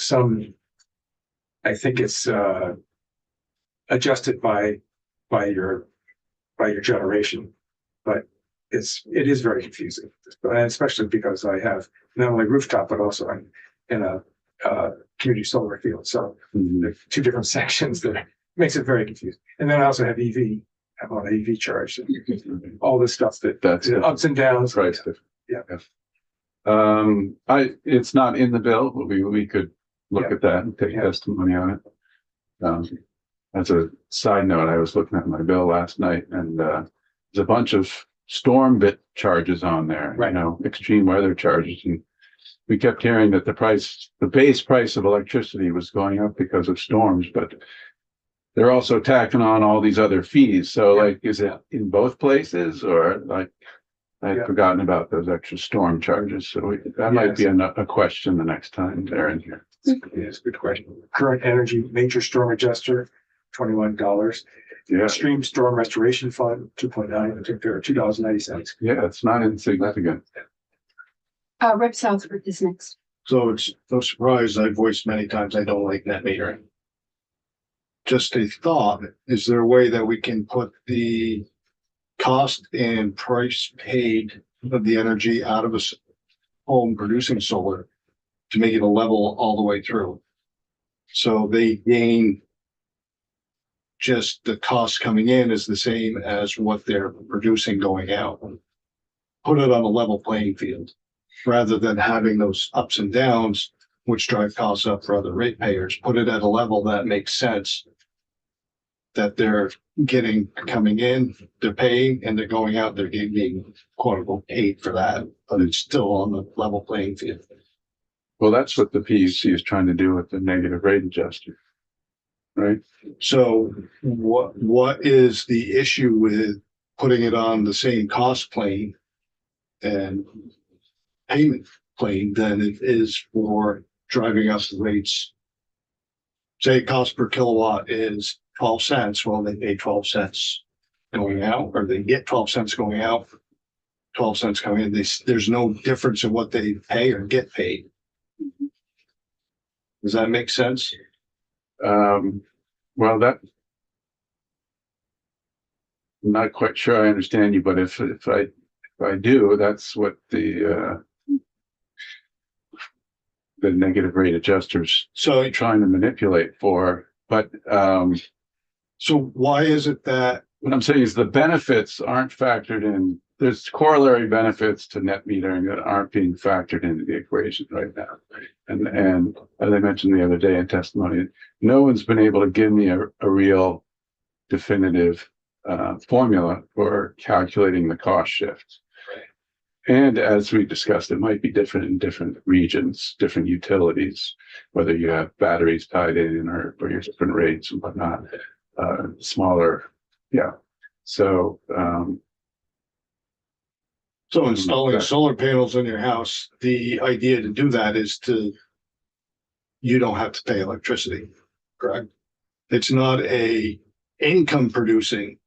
I think it's adjusted by your generation, but it is very confusing, especially because I have not only rooftop, but also I'm in a community solar field. So there are two different sections that makes it very confusing. And then I also have EV. I'm on an EV charge. All this stuff that's the ups and downs. Right. Yeah. It's not in the bill, but we could look at that and take testimony on it. As a side note, I was looking at my bill last night, and there's a bunch of storm bit charges on there, Right. Extreme weather charges. And we kept hearing that the base price of electricity was going up because of storms, but they're also tacking on all these other fees. So is it in both places, or I'd forgotten about those extra storm charges. So that might be a question the next time they're in here. Yes, good question. Current energy major storm adjuster, $21. Yeah. Extreme storm restoration fund, 2.9. I think they're $2.90. Yeah, it's not insignificant. Rep Southworth is next. So it's no surprise I've voiced many times I don't like net metering. Just a thought, is there a way that we can put the cost and price paid of the energy out of a home producing solar to make it a level all the way through? So they gain just the cost coming in is the same as what they're producing going out. Put it on a level playing field rather than having those ups and downs, which drive costs up for other ratepayers. Put it at a level that makes sense, that they're getting coming in, they're paying, and they're going out, they're being quote unquote paid for that, but it's still on the level playing field. Well, that's what the PUC is trying to do with the negative rate adjuster, right? So what is the issue with putting it on the same cost plane and payment plane than it is for driving up the rates. Say cost per kilowatt is 12 cents. Well, they pay 12 cents going out, or they get 12 cents going out, 12 cents coming in. There's no difference in what they pay or get paid. Does that make sense? Well, that, I'm not quite sure I understand you, but if I do, that's what the negative rate adjusters So, trying to manipulate for. But so why is it that, what I'm saying is the benefits aren't factored in. There's corollary benefits to net metering that aren't being factored into the equation right now. And as I mentioned the other day in testimony, no one's been able to give me a real definitive formula for calculating the cost shift. And as we discussed, it might be different in different regions, different utilities, whether you have batteries tied in or your different rates and whatnot, smaller. Yeah. So, so installing solar panels in your house, the idea to do that is you don't have to pay electricity, correct? It's not a income producing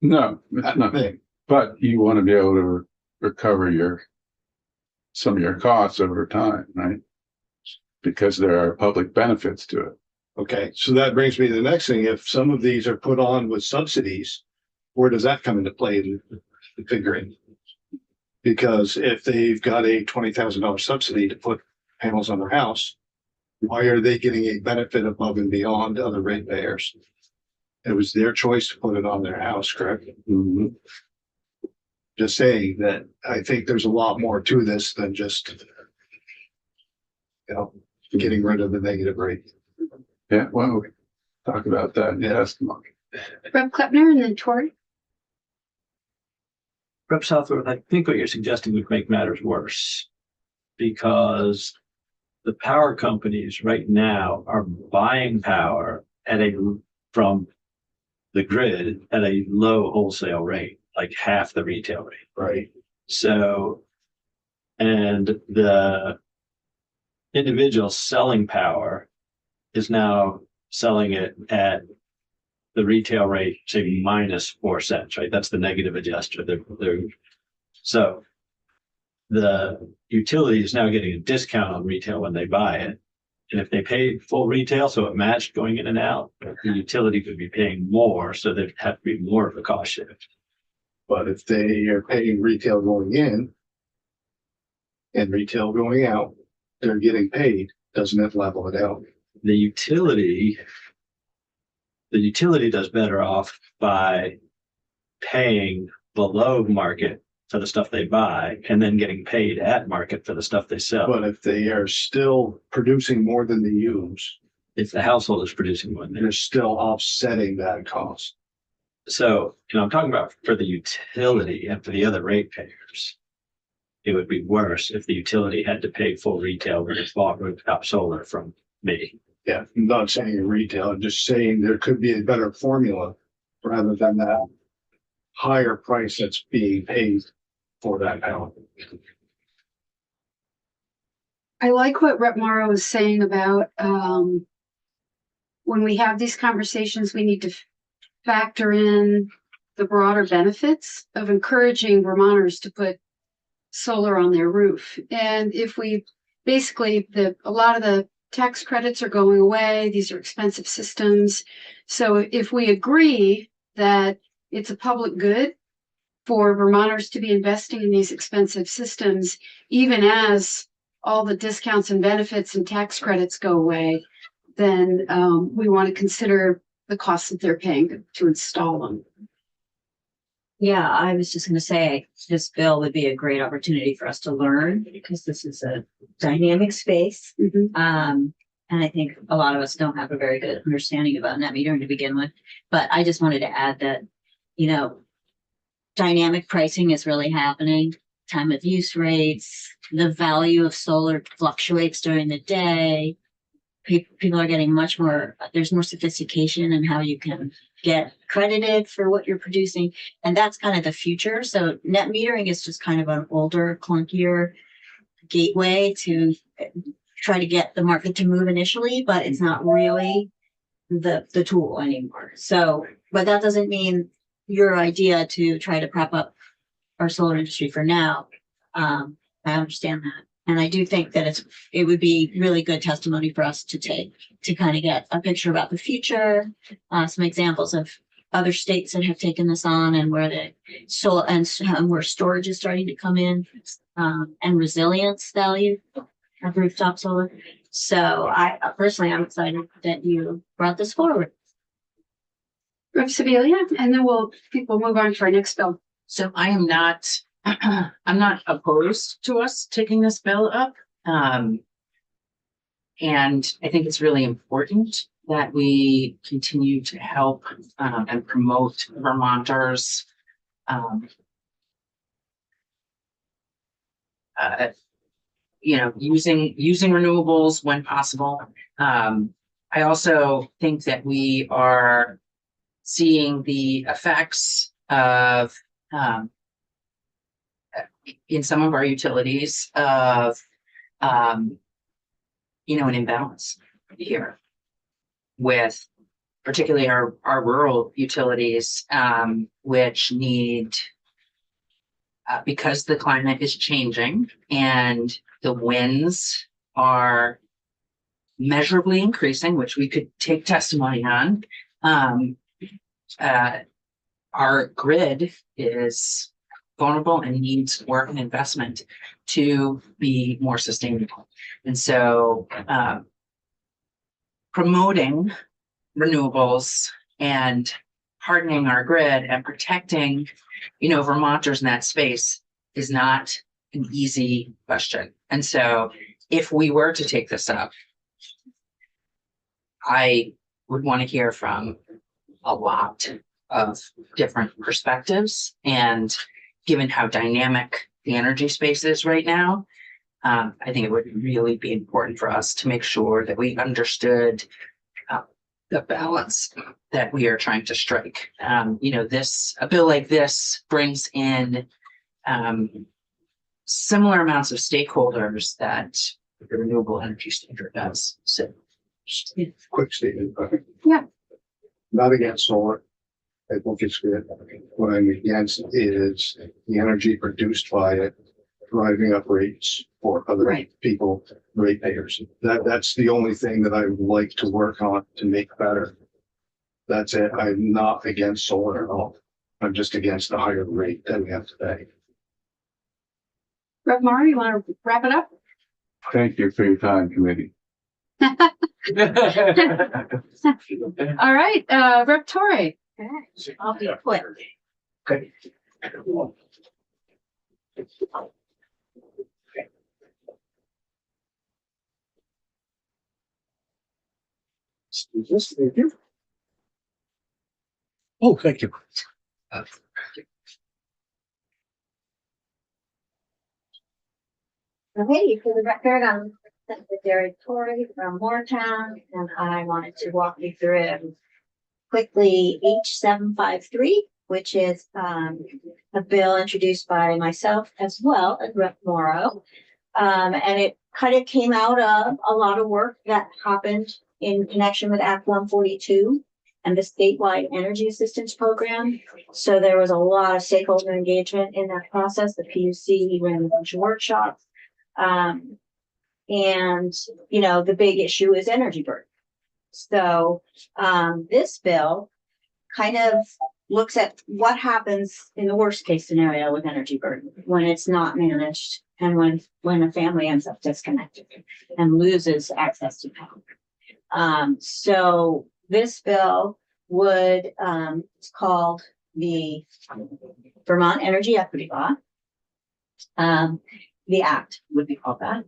no, it's not. thing. But you want to be able to recover some of your costs over time, right? Because there are public benefits to it. Okay, so that brings me to the next thing. If some of these are put on with subsidies, where does that come into play in the figuring? Because if they've got a $20,000 subsidy to put panels on their house, why are they getting a benefit above and beyond other ratepayers? It was their choice to put it on their house, correct? Mm-hmm. Just saying that I think there's a lot more to this than just, getting rid of the negative rate. Yeah, well, we talk about that in testimony. Rep. Klepner and then Tori. Rep. Southworth, I think what you're suggesting would make matters worse, because the power companies right now are buying power from the grid at a low wholesale rate, like half the retail rate. Right. So, and the individual selling power is now selling it at the retail rate, say -4 cents, right? That's the negative adjuster. So the utility is now getting a discount on retail when they buy it. And if they paid full retail, so it matched going in and out, the utility could be paying more, so there'd have to be more of a cost shift. But if they are paying retail going in and retail going out, they're getting paid, doesn't it level it out? The utility does better off by paying below market for the stuff they buy and then getting paid at market for the stuff they sell. But if they are still producing more than they use, If the household is producing more, they're still offsetting that cost. so, I'm talking about for the utility and for the other ratepayers. It would be worse if the utility had to pay full retail when it bought rooftop solar from me. Yeah, I'm not saying retail, I'm just saying there could be a better formula rather than that higher price that's being paid for that power. I like what Rep. Morrow is saying about when we have these conversations, we need to factor in the broader benefits of encouraging Vermonters to put solar on their roof. And if we basically, a lot of the tax credits are going away, these are expensive systems. So if we agree that it's a public good for Vermonters to be investing in these expensive systems, even as all the discounts and benefits and tax credits go away, then we want to consider the costs that they're paying to install them. Yeah, I was just going to say this bill would be a great opportunity for us to learn because this is a dynamic space. And I think a lot of us don't have a very good understanding about net metering to begin with. But I just wanted to add that, dynamic pricing is really happening. Time of use rates, the value of solar fluctuates during the day. People are getting there's more sophistication in how you can get credited for what you're producing. And that's kind of the future. So net metering is just kind of an older, clunkier gateway to try to get the market to move initially, but it's not really the tool anymore. So, but that doesn't mean your idea to try to prop up our solar industry for now. I understand that. And I do think that it would be really good testimony for us to take to kind of get a picture about the future, some examples of other states that have taken this on and where the solar and where storage is starting to come in, and resilience value of rooftop solar. So I personally, I'm excited that you brought this forward. Rep. Sibilia, and then we'll move on to our next bill. So I am not, I'm not opposed to us taking this bill up. And I think it's really important that we continue to help and promote Vermonters using renewables when possible. I also think that we are seeing the effects of in some of our utilities of an imbalance here with particularly our rural utilities, which need because the climate is changing and the winds are measurably increasing, which we could take testimony on. Our grid is vulnerable and needs work and investment to be more sustainable. And so promoting renewables and hardening our grid and protecting, Vermonters in that space is not an easy question. And so if we were to take this up, I would want to hear from a lot of different perspectives. And given how dynamic the energy space is right now, I think it would really be important for us to make sure that we understood the balance that we are trying to strike. A bill like this brings in similar amounts of stakeholders that the renewable energy standard does. So, Quick statement. Yeah. Not against solar. I think it's good. What I'm against is the energy produced by it driving up rates for other people, ratepayers. That's the only thing that I would like to work on to make better. That's it. I'm not against solar at all. I'm just against the higher rate that we have today. Rep. Mara, you want to wrap it up? Thank you for your time, committee. All right, Rep. Torrey. Okay, I'll be quick. Okay. Thank you. Oh, thank you. Okay, for the record, I'm Secretary Torrey from Moortown, and I wanted to walk you through quickly H753, which is a bill introduced by myself as well as Rep. Morrow. And it kind of came out of a lot of work that happened in connection with Act 142 and the statewide energy assistance program. So there was a lot of stakeholder engagement in that process. The PUC ran a bunch of workshops. And, the big issue is energy burden. So this bill kind of looks at what happens in the worst case scenario with energy burden when it's not managed and when a family ends up disconnected and loses access to power. So this bill would, it's called the Vermont Energy Equity Law. The act would be called that.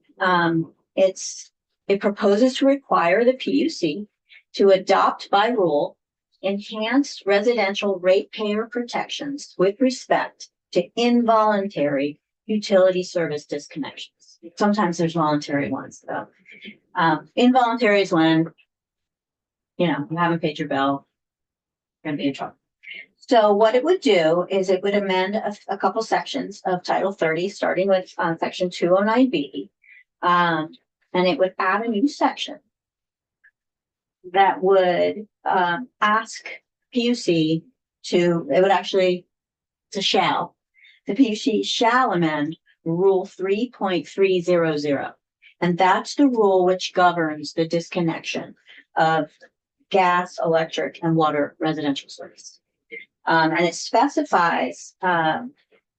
It proposes to require the PUC to adopt by rule enhanced residential ratepayer protections with respect to involuntary utility service disconnections. Sometimes there's voluntary ones though. Involuntary is when, you haven't paid your bill, you're gonna be in trouble. So what it would do is it would amend a couple sections of Title 30, starting with Section 209B. And it would add a new section that would ask PUC to, it would actually, it's a shall. The PUC shall amend Rule 3.300. And that's the rule which governs the disconnection of gas, electric, and water residential service. And it specifies that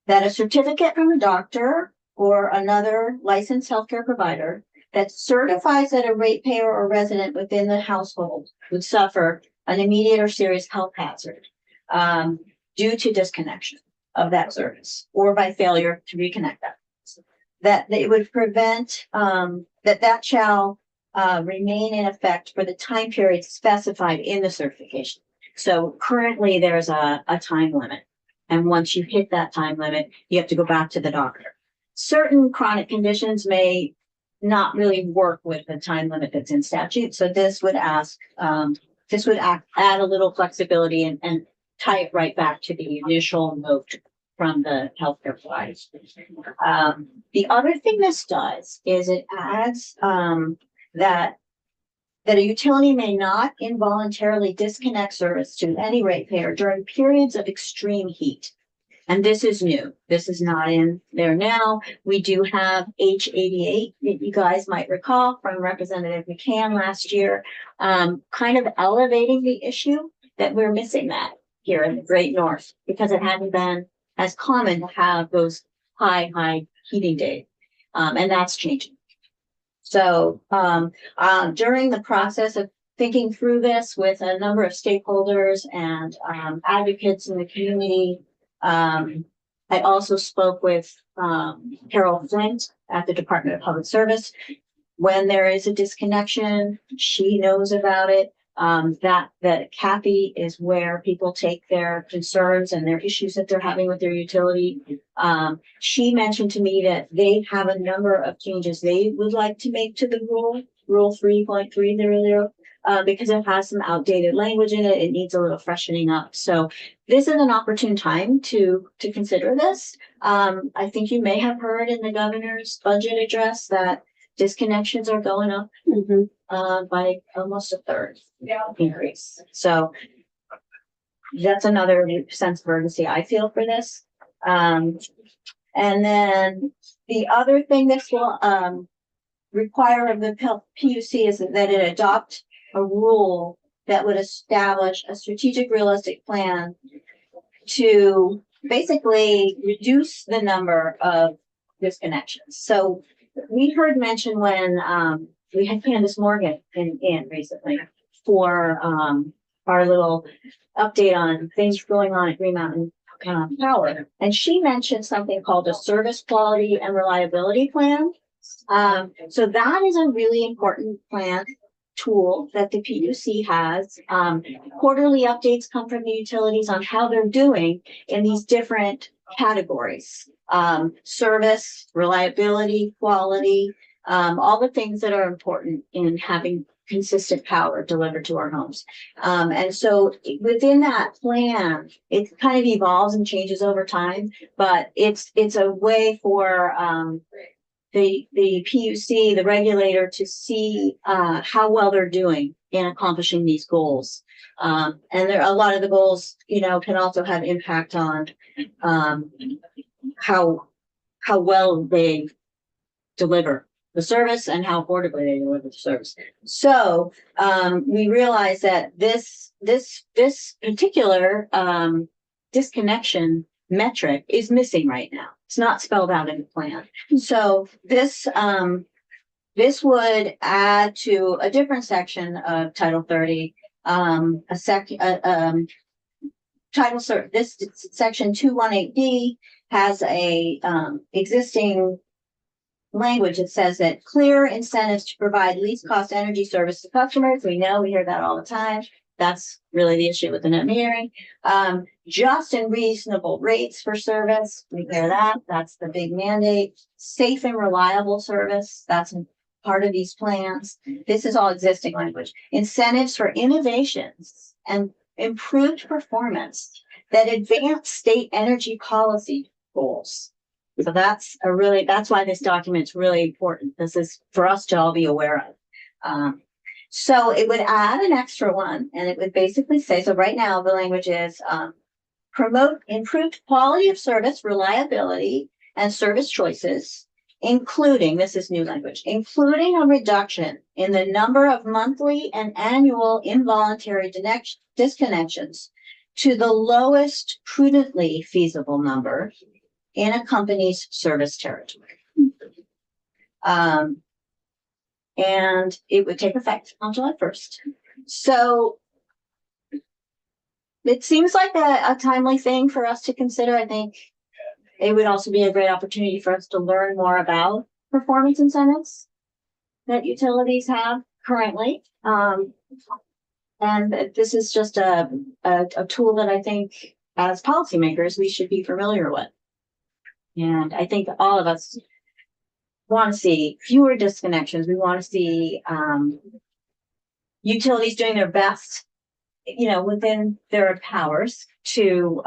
a certificate from a doctor or another licensed healthcare provider that certifies that a ratepayer or resident within the household would suffer an immediate or serious health hazard due to disconnection of that service or by failure to reconnect that it would prevent that shall remain in effect for the time period specified in the certification. So currently there's a time limit. And once you hit that time limit, you have to go back to the doctor. Certain chronic conditions may not really work with the time limit that's in statute. So this would add a little flexibility and tie it right back to the initial note from the healthcare providers. The other thing this does is it adds that a utility may not involuntarily disconnect service to any ratepayer during periods of extreme heat. And this is new. This is not in there now. We do have H88 that you guys might recall from Representative McCann last year, kind of elevating the issue that we're missing that here in the Great North because it hadn't been as common to have those high heating days. And that's changing. So during the process of thinking through this with a number of stakeholders and advocates in the community, I also spoke with Carol Flint at the Department of Public Service. When there is a disconnection, she knows about it. That Kathy is where people take their concerns and their issues that they're having with their utility. She mentioned to me that they have a number of changes they would like to make to the rule 3.300, because it has some outdated language in it. It needs a little freshening up. So this is an opportune time to consider this. I think you may have heard in the governor's budget address that disconnections are going up by almost a third increase. So that's another sense of urgency I feel for this. And then the other thing this will require of the PUC is that it adopt a rule that would establish a strategic realistic plan to basically reduce the number of disconnections. So we heard mention when we had Candace Morgan in recently for our little update on things going on at Green Mountain Power. And she mentioned something called a service quality and reliability plan. So that is a really important plan tool that the PUC has. Quarterly updates come from the utilities on how they're doing in these different categories. Service, reliability, quality, all the things that are important in having consistent power delivered to our homes. And so within that plan, it kind of evolves and changes over time, but it's a way for the PUC, the regulator, to see how well they're doing in accomplishing these goals. And there a lot of the goals, can also have impact on how well they deliver the service and how affordably they deliver the service. So we realize that this particular disconnection metric is missing right now. It's not spelled out in the plan. So this would add to a different section of Title 30, this section 218D has a existing language that says that clear incentives to provide least cost energy service to customers. We hear that all the time. That's really the issue with the net metering. Just and reasonable rates for service. We hear that. That's the big mandate. Safe and reliable service. That's part of these plans. This is all existing language. Incentives for innovations and improved performance that advance state energy policy goals. So that's why this document's really important. This is for us to all be aware of. So it would add an extra one, and it would basically say, so right now the language is, promote improved quality of service, reliability, and service choices, including, this is new language, including a reduction in the number of monthly and annual involuntary disconnections to the lowest prudently feasible number in a company's service territory. And it would take effect on July 1st. So it seems like a timely thing for us to consider. I think it would also be a great opportunity for us to learn more about performance incentives that utilities have currently. And this is just a tool that I think as policymakers, we should be familiar with. And I think all of us want to see fewer disconnections. We want to see utilities doing their best, within their powers to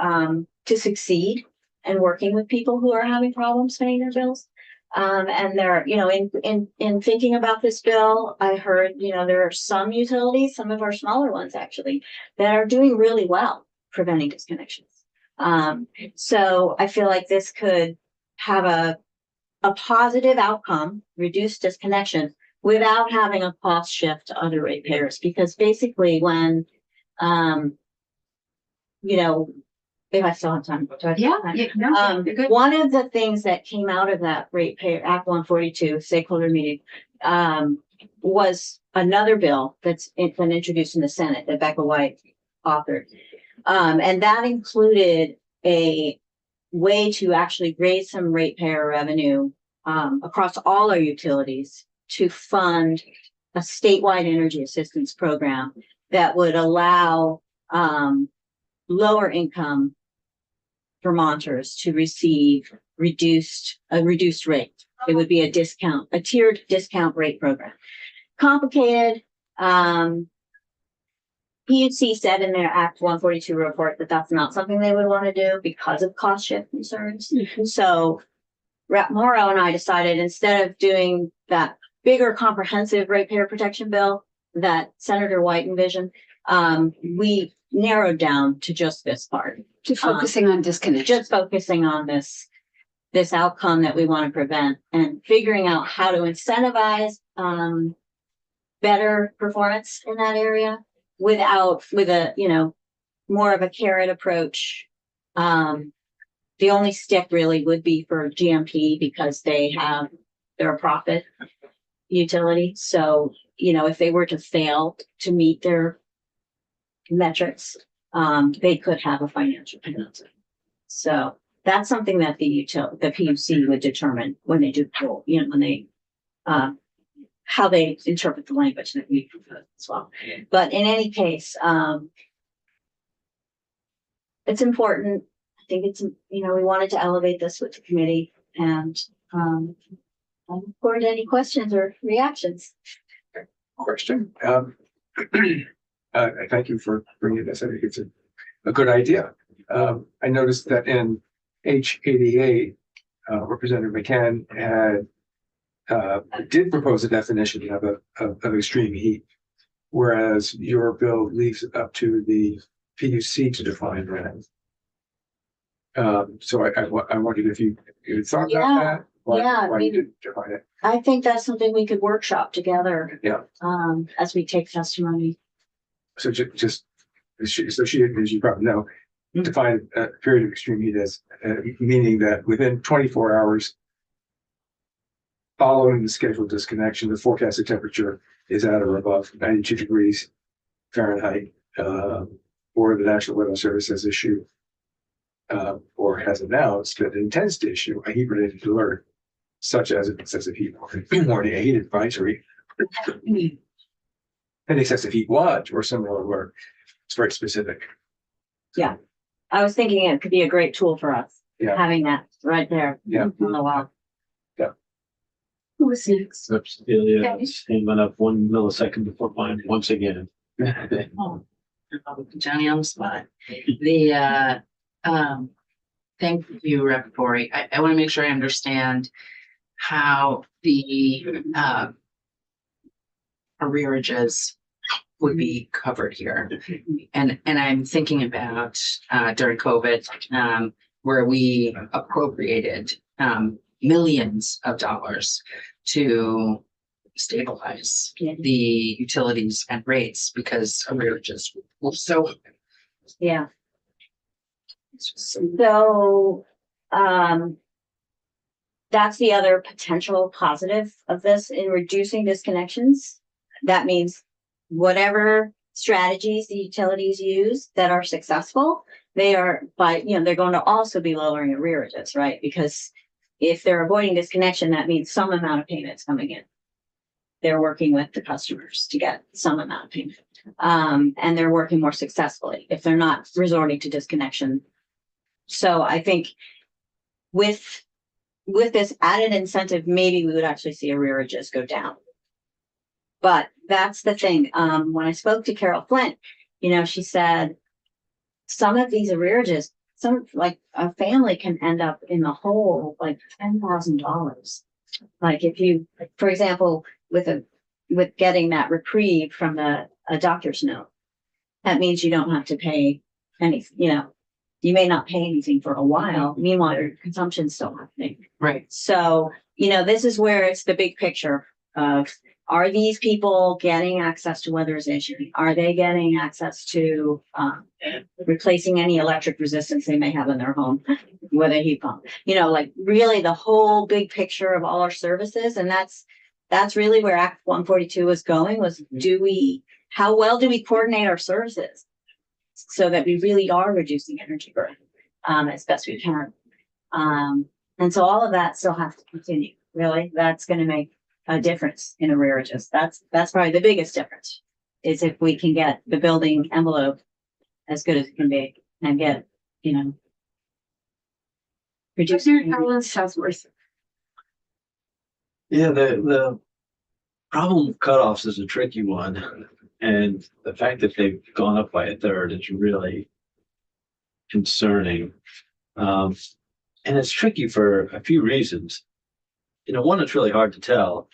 succeed and working with people who are having problems paying their bills. And they're, in thinking about this bill, I heard, there are some utilities, some of our smaller ones actually, that are doing really well preventing disconnections. So I feel like this could have a positive outcome, reduce disconnection, without having a cost shift to other ratepayers. Because basically when, if I still have time. One of the things that came out of that ratepayer Act 142 stakeholder meeting was another bill that's been introduced in the Senate that Becca White authored. And that included a way to actually raise some ratepayer revenue across all our utilities to fund a statewide energy assistance program that would allow lower income Vermonters to receive a reduced rate. It would be a tiered discount rate program. Complicated. PUC said in their Act 142 report that that's not something they would want to do because of cost shift concerns. Mm-hmm. So Rep. Morrow and I decided, instead of doing that bigger comprehensive ratepayer protection bill that Senator White envisioned, we narrowed down to just this part. To focusing on disconnection. Just focusing on this outcome that we want to prevent, and figuring out how to incentivize better performance in that area with a more of a carrot approach. The only stick really would be for GMP, because they're a profit utility. So, if they were to fail to meet their metrics, they could have a financial penalty. So that's something that the PUC would determine when they do poll, when they how they interpret the language that we propose as well. But in any case, it's important. I think it's, we wanted to elevate this with the committee, and I look forward to any questions or reactions. Question. I thank you for bringing this. I think it's a good idea. I noticed that in H88, Representative McCann did propose a definition of extreme heat, whereas your bill leaves it up to the PUC to define that. So I wondered if you thought about that. Why you didn't define it? I think that's something we could workshop together. Yeah. As we take testimony. So she, as you probably know, define a period of extreme heat as meaning that within 24 hours following the scheduled disconnection, the forecasted temperature is at or above 92 degrees Fahrenheit, or the National Weather Service has issued or has announced that it intends to issue a heat-related alert, such as an excessive heat warning, a heat advisory, an excessive heat watch, or similar alert. It's very specific. Yeah, I was thinking it could be a great tool for us. Yeah. Having that right there. Yeah. On the wall. Yeah. Who was next? Cecilia went up 1 millisecond before mine once again. Oh, Johnny on the spot. The Thank you, Rep. Corey. I want to make sure I understand how the arrearages would be covered here. And I'm thinking about during COVID, where we appropriated millions of dollars to stabilize the utilities and rates because arrearages were so. Yeah. So, that's the other potential positive of this in reducing disconnections. That means whatever strategies the utilities use that are successful, they are they're going to also be lowering arrearages, right? Because if they're avoiding disconnection, that means some amount of payments coming in. They're working with the customers to get some amount of payment. And they're working more successfully if they're not resorting to disconnection. So I think with this added incentive, maybe we would actually see arrearages go down. But that's the thing. When I spoke to Carol Flint, she said some of these arrearages, like a family can end up in the hole like $10,000. Like if you, for example, with getting that reprieve from a doctor's note, that means you don't have to pay anything, you may not pay anything for a while. Meanwhile, your consumption's still happening. Right. So, this is where it's the big picture of, are these people getting access to weatherization? Are they getting access to replacing any electric resistance they may have in their home with a heat pump? Like really the whole big picture of all our services. And that's really where Act 142 was going, was how well do we coordinate our services so that we really are reducing energy burn as best we can. And so all of that still has to continue. Really, that's going to make a difference in arrearages. That's probably the biggest difference, is if we can get the building envelope as good as it can be and get, reducing. Southworth. Yeah, the problem with cutoffs is a tricky one. And the fact that they've gone up by a third is really concerning. And it's tricky for a few reasons. One, it's really hard to tell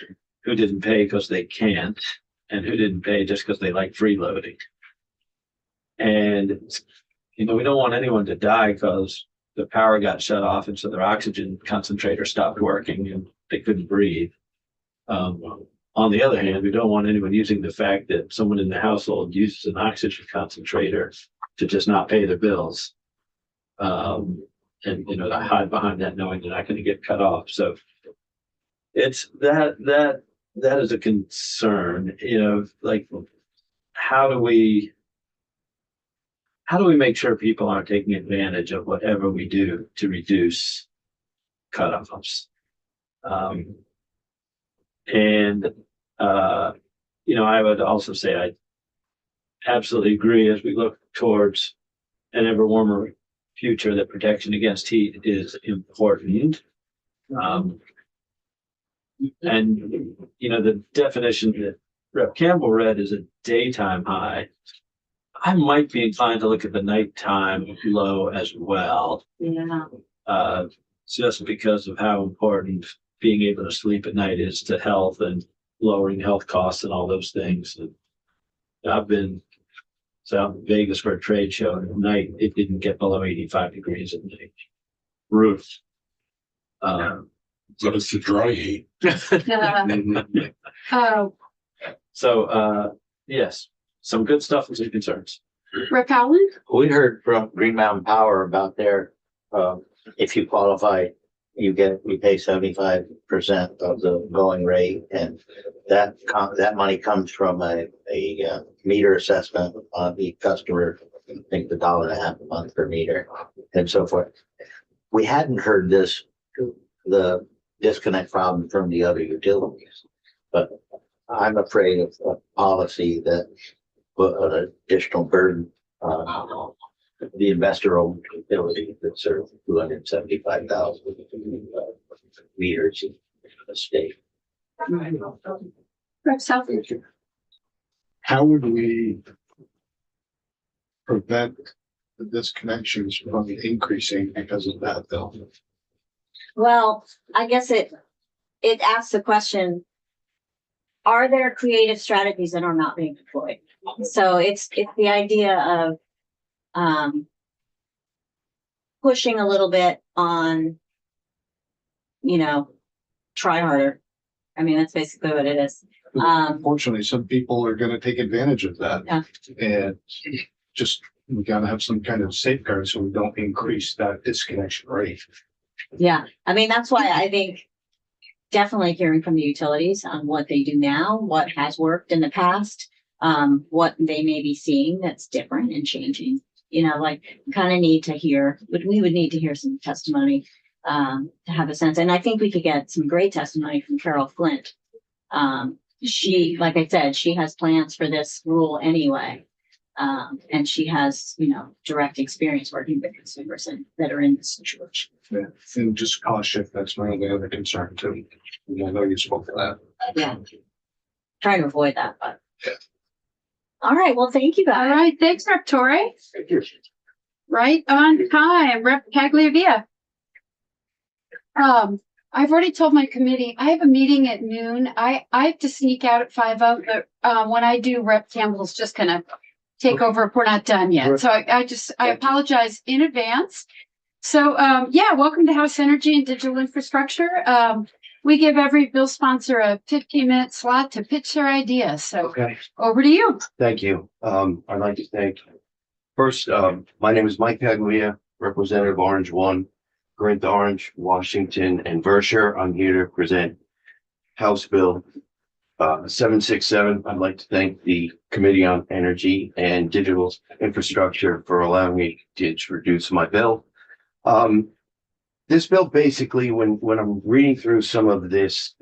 who didn't pay because they can't and who didn't pay just because they like freeloading. And, we don't want anyone to die because the power got shut off and so their oxygen concentrator stopped working and they couldn't breathe. On the other hand, we don't want anyone using the fact that someone in the household uses an oxygen concentrator to just not pay their bills. And to hide behind that knowing they're not going to get cut off. So it's that is a concern, like how do we make sure people aren't taking advantage of whatever we do to reduce cutoffs? I would also say I absolutely agree as we look towards an ever warmer future that protection against heat is important. The definition that Rep. Campbell read is a daytime high. I might be inclined to look at the nighttime low as well. Yeah. Just because of how important being able to sleep at night is to health and lowering health costs and all those things. And I've been out in Vegas for a trade show, and at night it didn't get below 85 degrees at night. Roof. But it's the dry heat. Oh, Yes, Some good stuff and some concerns. Rick Allen? we heard from Green Mountain Power about their, if you qualify, you pay 75% of the going rate, and that money comes from a meter assessment on the customer. I think the $1.50 a month per meter and so forth. We hadn't heard the disconnect problem from the other utilities, but I'm afraid of a policy that put an additional burden on the investor-owned utility that serves 275,000 meters in the state. Rep. Southworth. How would we prevent the disconnections from increasing because of that though? Well, I guess it asks the question, are there creative strategies that are not being deployed? So it's the idea of pushing a little bit on, try harder. I mean, that's basically what it is. Unfortunately, some people are gonna take advantage of that. Yeah. And just, we gotta have some kind of safeguard so we don't increase that disconnection rate. Yeah, I mean, that's why I think definitely hearing from the utilities on what they do now, what has worked in the past, what they may be seeing that's different and changing. Kind of need to hear, we would need to hear some testimony to have a sense. And I think we could get some great testimony from Carol Flint. She, like I said, she has plans for this rule anyway. And she has, direct experience working with consumers that are in this situation. Yeah. And just cost shift, that's my only other concern too. And I know you spoke to that. Yeah. Trying to avoid that, but. Yeah. All right, well, thank you All guys. right, thanks, Rep Torrey. Thank you. Right on time, Rep Cagliavia. I've already told my committee, I have a meeting at noon. I have to sneak out at 5:00, but when I do, Rep Campbell's just gonna take over if we're not done yet. So I apologize in advance. So, welcome to House Energy and Digital Infrastructure. We give every bill sponsor a 15-minute slot to pitch their idea. So Okay, over to you. thank you. I'd like to thank, first, my name is Mike Paglia, Representative Orange 1, Corinth Orange, Washington, and Berkshire. I'm here to present House Bill 767. I'd like to thank the Committee on Energy and Digital Infrastructure for allowing me to introduce my bill. This bill basically, when I'm reading through some of this,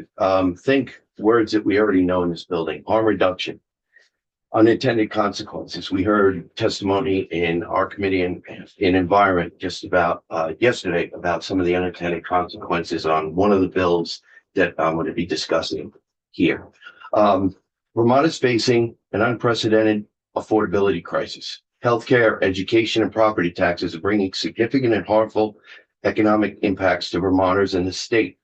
think words that we already know in this building: harm reduction, unintended consequences. We heard testimony in our committee in environment just about yesterday about some of the unintended consequences on one of the bills that I'm going to be discussing here. Vermont is facing an unprecedented affordability crisis. Healthcare, education, and property taxes are bringing significant and harmful economic impacts to Vermonters and the state.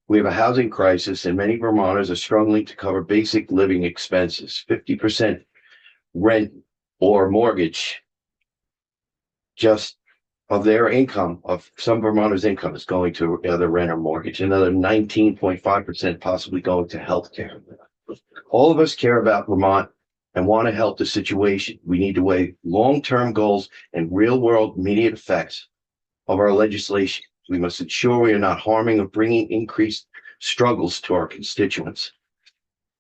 We have a housing crisis, and many Vermonters are struggling to cover basic living expenses. 50% rent or mortgage just of their income, of some Vermonters' income, is going to either rent or mortgage. Another 19.5% possibly going to healthcare. All of us care about Vermont and want to help the situation. We need to weigh long-term goals and real-world immediate effects of our legislation. We must ensure we are not harming or bringing increased struggles to our constituents.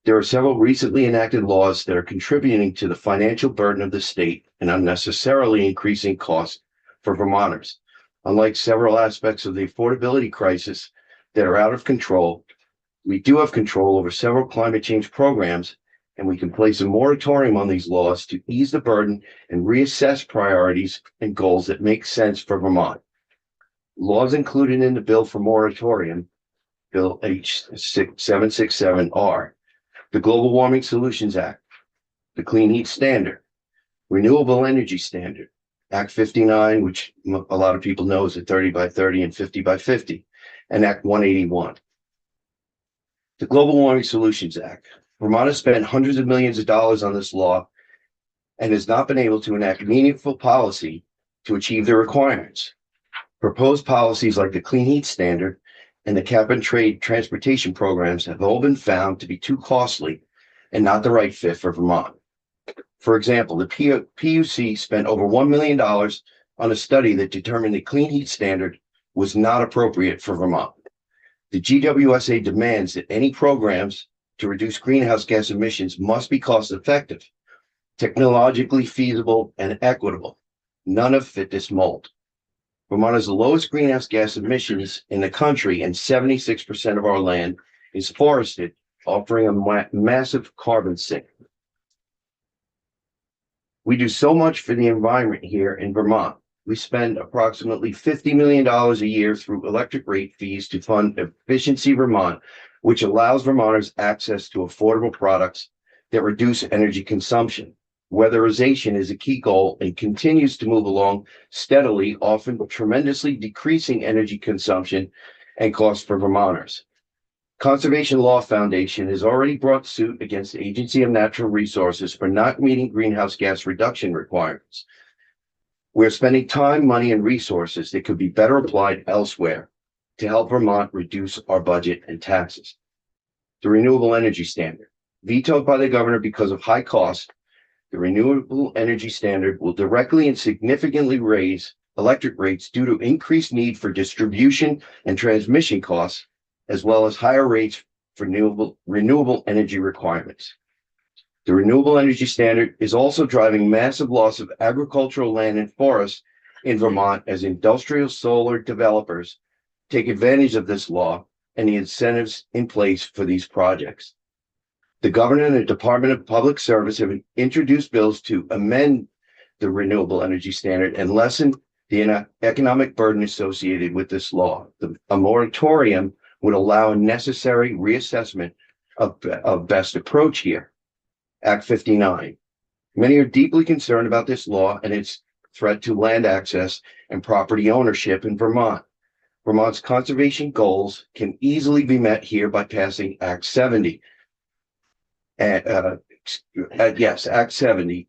There are several recently enacted laws that are contributing to the financial burden of the state and unnecessarily increasing costs for Vermonters. Unlike several aspects of the affordability crisis that are out of control, we do have control over several climate change programs, and we can place a moratorium on these laws to ease the burden and reassess priorities and goals that make sense for Vermont. Laws included in the bill for moratorium, Bill H767, are the Global Warming Solutions Act, the Clean Heat Standard, Renewable Energy Standard, Act 59, which a lot of people know is a 30 by 30 and 50 by 50, and Act 181. The Global Warming Solutions Act. Vermont has spent hundreds of millions of dollars on this law and has not been able to enact meaningful policy to achieve the requirements. Proposed policies like the Clean Heat Standard and the Cap and Trade transportation programs have all been found to be too costly and not the right fit for Vermont. For example, the PUC spent over $1 million on a study that determined the Clean Heat Standard was not appropriate for Vermont. The GWSA demands that any programs to reduce greenhouse gas emissions must be cost effective, technologically feasible, and equitable. None have fit this mold. Vermont has the lowest greenhouse gas emissions in the country, and 76% of our land is forested, offering a massive carbon sink. We do so much for the environment here in Vermont. We spend approximately $50 million a year through electric rate fees to fund Efficiency Vermont, which allows Vermonters access to affordable products that reduce energy consumption. Weatherization is a key goal and continues to move along steadily, often tremendously decreasing energy consumption and costs for Vermonters. Conservation Law Foundation has already brought suit against the Agency of Natural Resources for not meeting greenhouse gas reduction requirements. We're spending time, money, and resources that could be better applied elsewhere to help Vermont reduce our budget and taxes. The Renewable Energy Standard, vetoed by the governor because of high costs, the Renewable Energy Standard will directly and significantly raise electric rates due to increased need for distribution and transmission costs, as well as higher rates for renewable energy requirements. The Renewable Energy Standard is also driving massive loss of agricultural land and forests in Vermont as industrial solar developers take advantage of this law and the incentives in place for these projects. The governor and the Department of Public Service have introduced bills to amend the Renewable Energy Standard and lessen the economic burden associated with this law. A moratorium would allow a necessary reassessment of best approach here. Act 59. Many are deeply concerned about this law and its threat to land access and property ownership in Vermont. Vermont's conservation goals can easily be met here by passing Act 70. Yes, Act 70,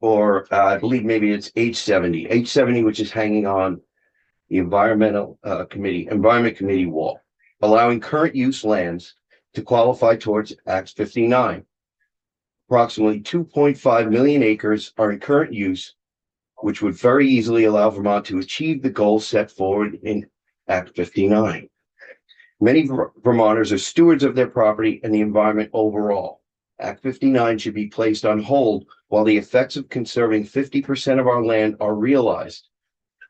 or I believe maybe it's H70. H70, which is hanging on the Environment Committee wall, allowing current use lands to qualify towards Act 59. Approximately 2.5 million acres are in current use, which would very easily allow Vermont to achieve the goals set forward in Act 59. Many Vermonters are stewards of their property and the environment overall. Act 59 should be placed on hold while the effects of conserving 50% of our land are realized.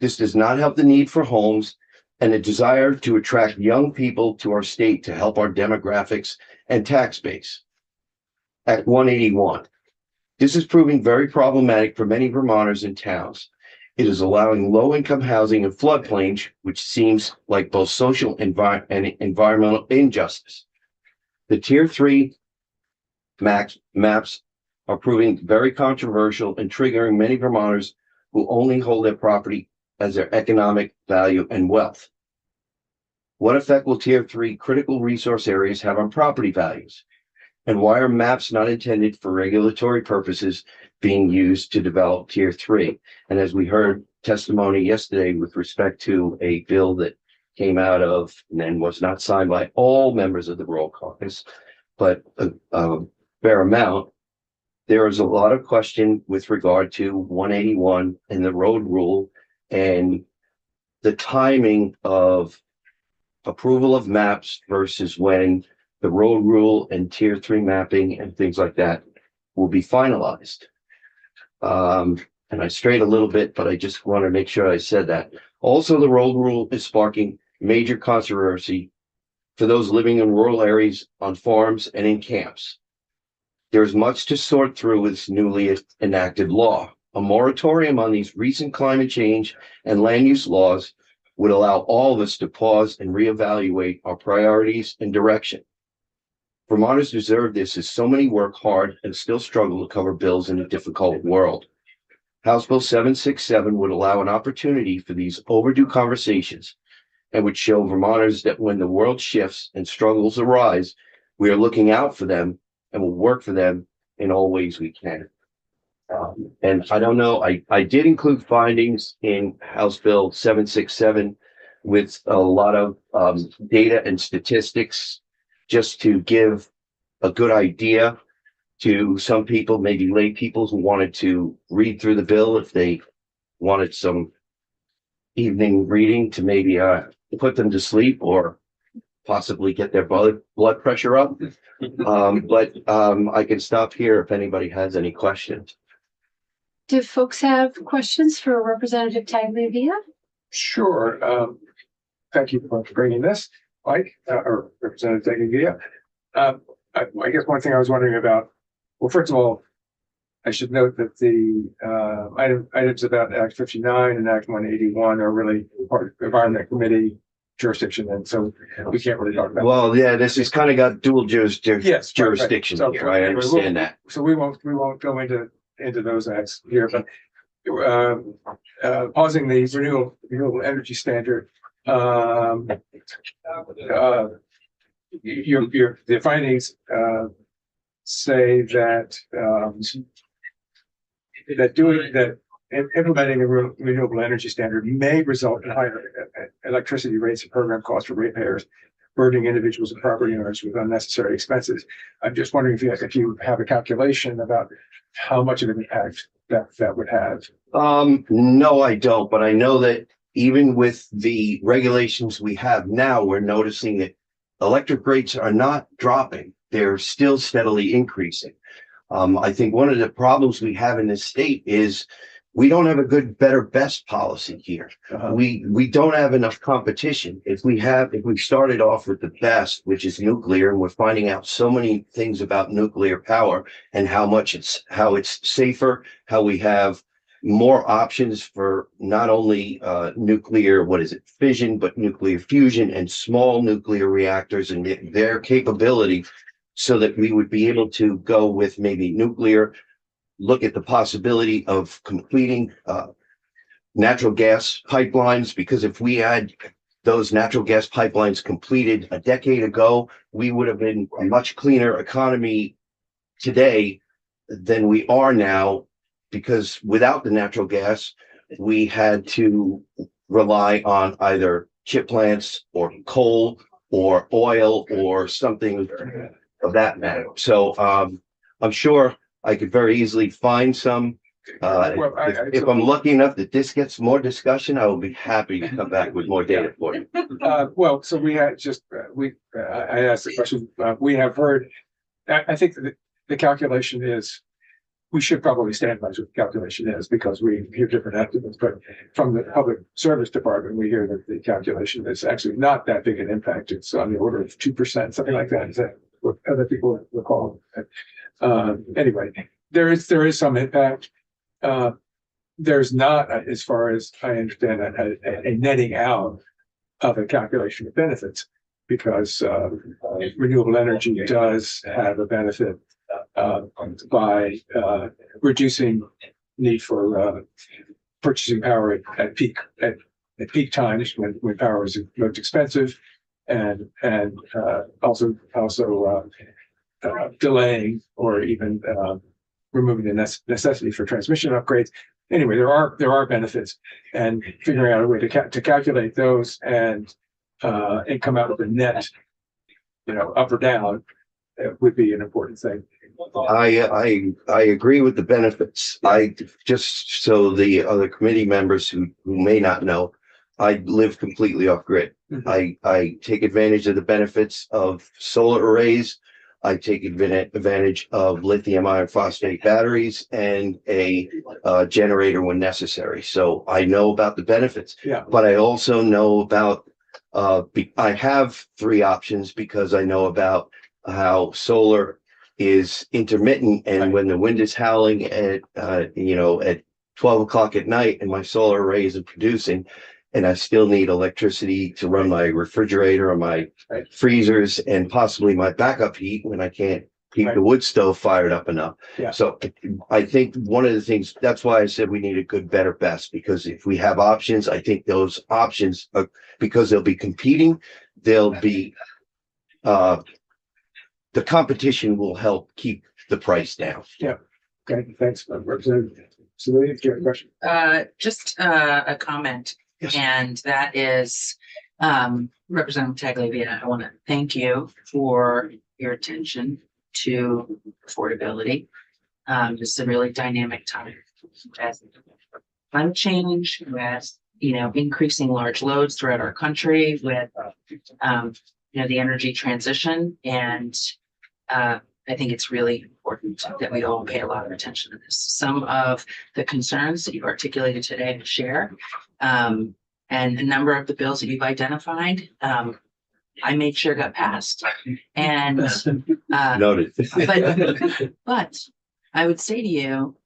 This does not help the need for homes and the desire to attract young people to our state to help our demographics and tax base. Act 181. This is proving very problematic for many Vermonters and towns. It is allowing low-income housing in floodplains, which seems like both social and environmental injustice. The Tier 3 maps are proving very controversial and triggering many Vermonters who only hold their property as their economic value and wealth. What effect will Tier 3 critical resource areas have on property values? And why are maps not intended for regulatory purposes being used to develop Tier 3? And as we heard testimony yesterday with respect to a bill that came out of and then was not signed by all members of the Rural Caucus, but a fair amount, there is a lot of question with regard to 181 and the road rule and the timing of approval of maps versus when the road rule and Tier 3 mapping and things like that will be finalized. And I strayed a little bit, but I just want to make sure I said that. Also, the road rule is sparking major controversy for those living in rural areas, on farms, and in camps. There's much to sort through with this newly enacted law. A moratorium on these recent climate change and land use laws would allow all of us to pause and reevaluate our priorities and direction. Vermonters deserve this, as so many work hard and still struggle to cover bills in a difficult world. House Bill 767 would allow an opportunity for these overdue conversations and would show Vermonters that when the world shifts and struggles arise, we are looking out for them and will work for them in all ways we can. And I don't know, I did include findings in House Bill 767 with a lot of data and statistics just to give a good idea to some people, maybe lay people who wanted to read through the bill if they wanted some evening reading to maybe put them to sleep or possibly get their blood pressure up. But I can stop here if anybody has any questions. Do folks have questions for Representative Tagliavia? Sure. Thank you for bringing this, Mike, or Representative Tagliavia. I guess one thing I was wondering about, well, first of all, I should note that the items about Act 59 and Act 181 are really part of the Environment Committee jurisdiction, and so we can't really talk about. Well, yeah, this has kind of got dual Yes, jurisdiction right. So, here. I understand that. So we won't go into into those acts here, but pausing the renewable energy standard. The findings say that implementing a renewable energy standard may result in higher electricity rates and program costs for ratepayers, burdening individuals and property owners with unnecessary expenses. I'm just wondering if you have a calculation about how much of an impact that would have. No, I don't, but I know that even with the regulations we have now, we're noticing that electric rates are not dropping. They're still steadily increasing. I think one of the problems we have in this state is we don't have a good, better, best policy here. We don't have enough competition. If we started off with the best, which is nuclear, and we're finding out so many things about nuclear power and how it's safer, how we have more options for not only nuclear, fission, but nuclear fusion and small nuclear reactors and their capability, so that we would be able to go with maybe nuclear, look at the possibility of completing natural gas pipelines, because if we had those natural gas pipelines completed a decade ago, we would have been a much cleaner economy today than we are now, because without the natural gas, we had to rely on either chip plants or coal or oil or something of that matter. So I'm sure I could very easily find some. If I'm lucky enough that this gets more discussion, I will be happy to come back with more data for you. Well, so we had I asked the question. We have heard. I think the calculation is. We should probably stand by what the calculation is, because we hear different estimates, but from the public service department, we hear that the calculation is actually not that big an impact. It's on the order of 2%, something like that. Is that what other people recall? Anyway, there is some impact. There's not, as far as I understand, a netting out of a calculation of benefits, because renewable energy does have a benefit by reducing need for purchasing power at peak times when power is most expensive, and also delaying or even removing the necessity for transmission upgrades. Anyway, there are benefits, and figuring out a way to calculate those and come out with a net, up or down, would be an important thing. I agree with the benefits. I just, so the other committee members who may not know, I live completely off grid. I take advantage of the benefits of solar arrays. I take advantage of lithium iron phosphate batteries and a generator when necessary. So I know about the benefits. Yeah. But I also know about I have 3 options, because I know about how solar is intermittent, and when the wind is howling at 12 o'clock at night and my solar array isn't producing, and I still need electricity to run my refrigerator or my freezers and possibly my backup heat when I can't keep the wood stove fired up enough. Yeah. So I think one of the things, that's why I said we need a good, better, best, because if we have options, I think those options are, because they'll be competing, they'll be the competition will help keep the price down. Yeah. Okay. Thanks, Representative. So, do you have a question? Just a comment, Yes. and that is, Representative Tagliavia, I want to thank you for your attention to affordability. This is a really dynamic time as climate change, with increasing large loads throughout our country, with the energy transition, and I think it's really important that we all pay a lot of attention to this. Some of the concerns that you've articulated today to share, and a number of the bills that you've identified, I made sure got passed. And Noted. but I would say to you,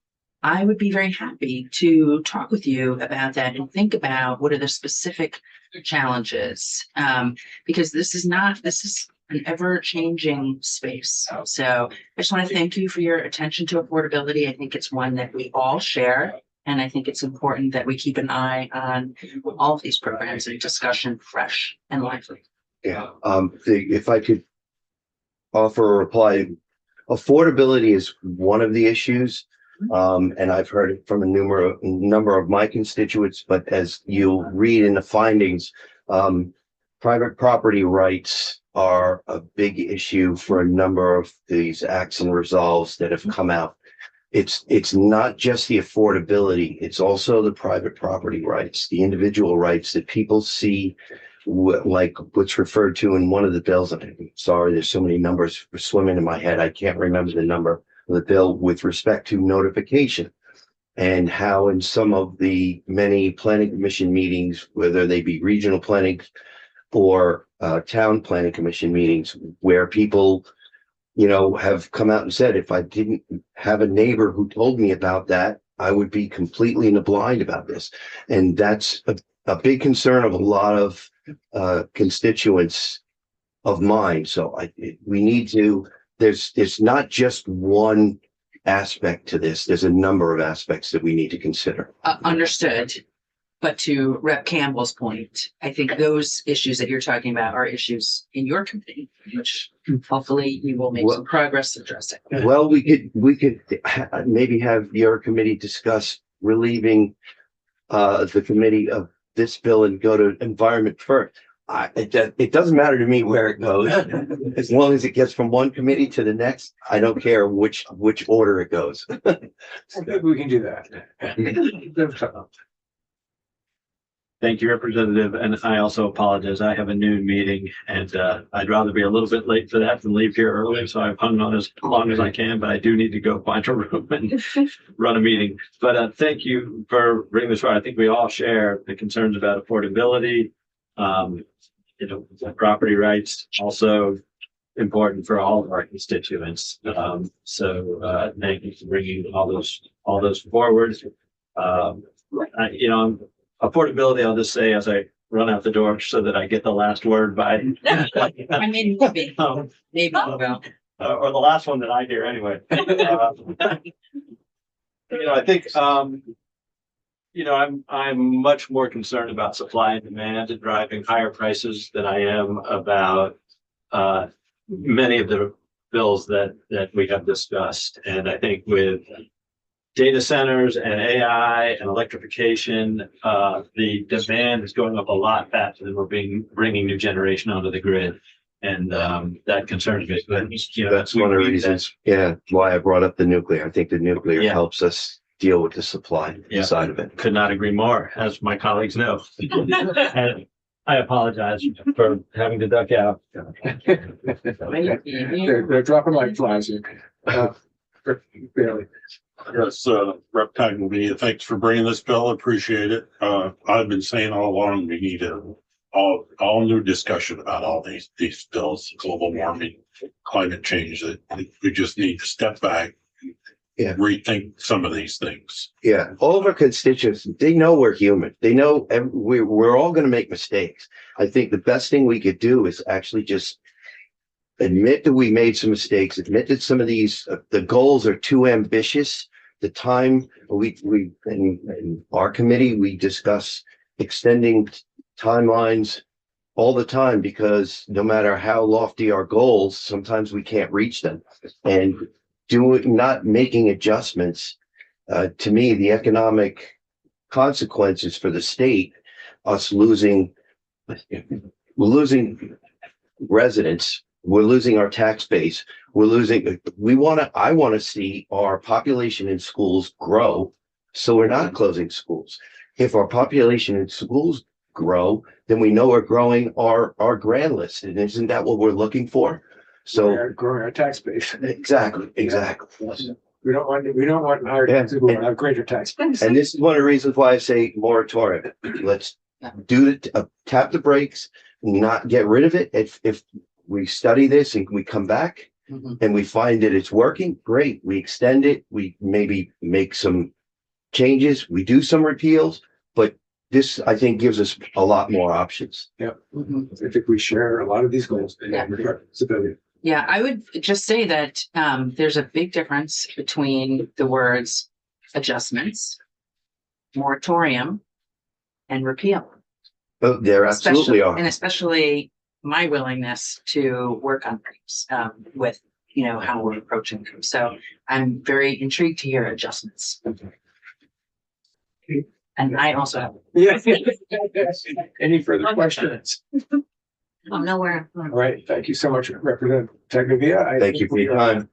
I would be very happy to talk with you about that and think about what are the specific challenges, because this is an ever-changing space. So I just want to thank you for your attention to affordability. I think it's one that we all share. And I think it's important that we keep an eye on all of these programs and discussion fresh and lively. Yeah, if I could offer a reply, affordability is one of the issues. And I've heard it from a number of my constituents, but as you'll read in the findings, private property rights are a big issue for a number of these acts and resolves that have come out. It's not just the affordability, it's also the private property rights, the individual rights that people see, like what's referred to in one of the bills. And I'm sorry, there's so many numbers swimming in my head. I can't remember the number of the bill with respect to notification, and how in some of the many planning commission meetings, whether they be regional planning or town planning commission meetings, where people have come out and said, if I didn't have a neighbor who told me about that, I would be completely in the blind about this. And that's a big concern of a lot of constituents of mine. So we need to, there's not just one aspect to this. There's a number of aspects that we need to consider. Understood. But to Rep. Campbell's point, I think those issues that you're talking about are issues in your committee, which hopefully you will make some progress addressing. Well, we could maybe have your committee discuss relieving the committee of this bill and go to environment first. It doesn't matter to me where it goes, as long as it gets from one committee to the next. I don't care which order it goes. I think we can do that. Thank you, Representative. And I also apologize. I have a noon meeting and I'd rather be a little bit late for that than leave here early. So I've hung on as long as I can, but I do need to go find a room and run a meeting. But thank you for bringing this forward. I think we all share the concerns about affordability, property rights, also important for all of our constituents. So thank you for bringing all those forward. Affordability, I'll just say as I run out the door so that I get the last word by. I mean, maybe you will. Or the last one that I hear anyway. I think, I'm much more concerned about supply and demand and driving higher prices than I am about many of the bills that we have discussed. And I think with data centers and AI and electrification, the demand is going up a lot faster than we're bringing new generation onto the grid. And that concerns me. But, that's one of the reasons, why I brought up the nuclear. I think the nuclear helps us deal with the supply side of it. Could not agree more, as my colleagues know. And I apologize for having to duck out. They're dropping like flies here. Barely. Yes, Rep. Taglia, thanks for bringing this bill. Appreciate it. I've been saying all along, we need all new discussion about all these bills, global warming, climate change, that we just need to step back and rethink some of these things. Yeah, all of our constituents, they know we're human. They know we're all going to make mistakes. I think the best thing we could do is actually just admit that we made some mistakes, admit that some of these, the goals are too ambitious. The time we in our committee, we discuss extending timelines all the time, because no matter how lofty our goals, sometimes we can't reach them. And not making adjustments, to me, the economic consequences for the state, us losing residents, we're losing our tax base. I want to see our population in schools grow, so we're not closing schools. If our population in schools grow, then we know we're growing our grant list. And isn't that what we're looking for? So we're growing our tax base. Exactly. We don't want higher taxes, we want to have greater tax base. And this is one of the reasons why I say moratorium. Let's tap the brakes, not get rid of it. If we study this and we come back and we find that it's working, great. We extend it. We maybe make some changes. We do some repeals, but this, I think, gives us a lot more options. I think we share a lot of these goals. Yeah. Civilian. Yeah, I would just say that there's a big difference between the words adjustments, moratorium, and repeal. Oh, there absolutely are. And especially my willingness to work on things with, you know, how we're approaching them. So I'm very intrigued to hear adjustments. And I also have. Yeah. Any further questions? Oh, nowhere. All right, thank you so much, Representative Tegravia. Thank you for your time.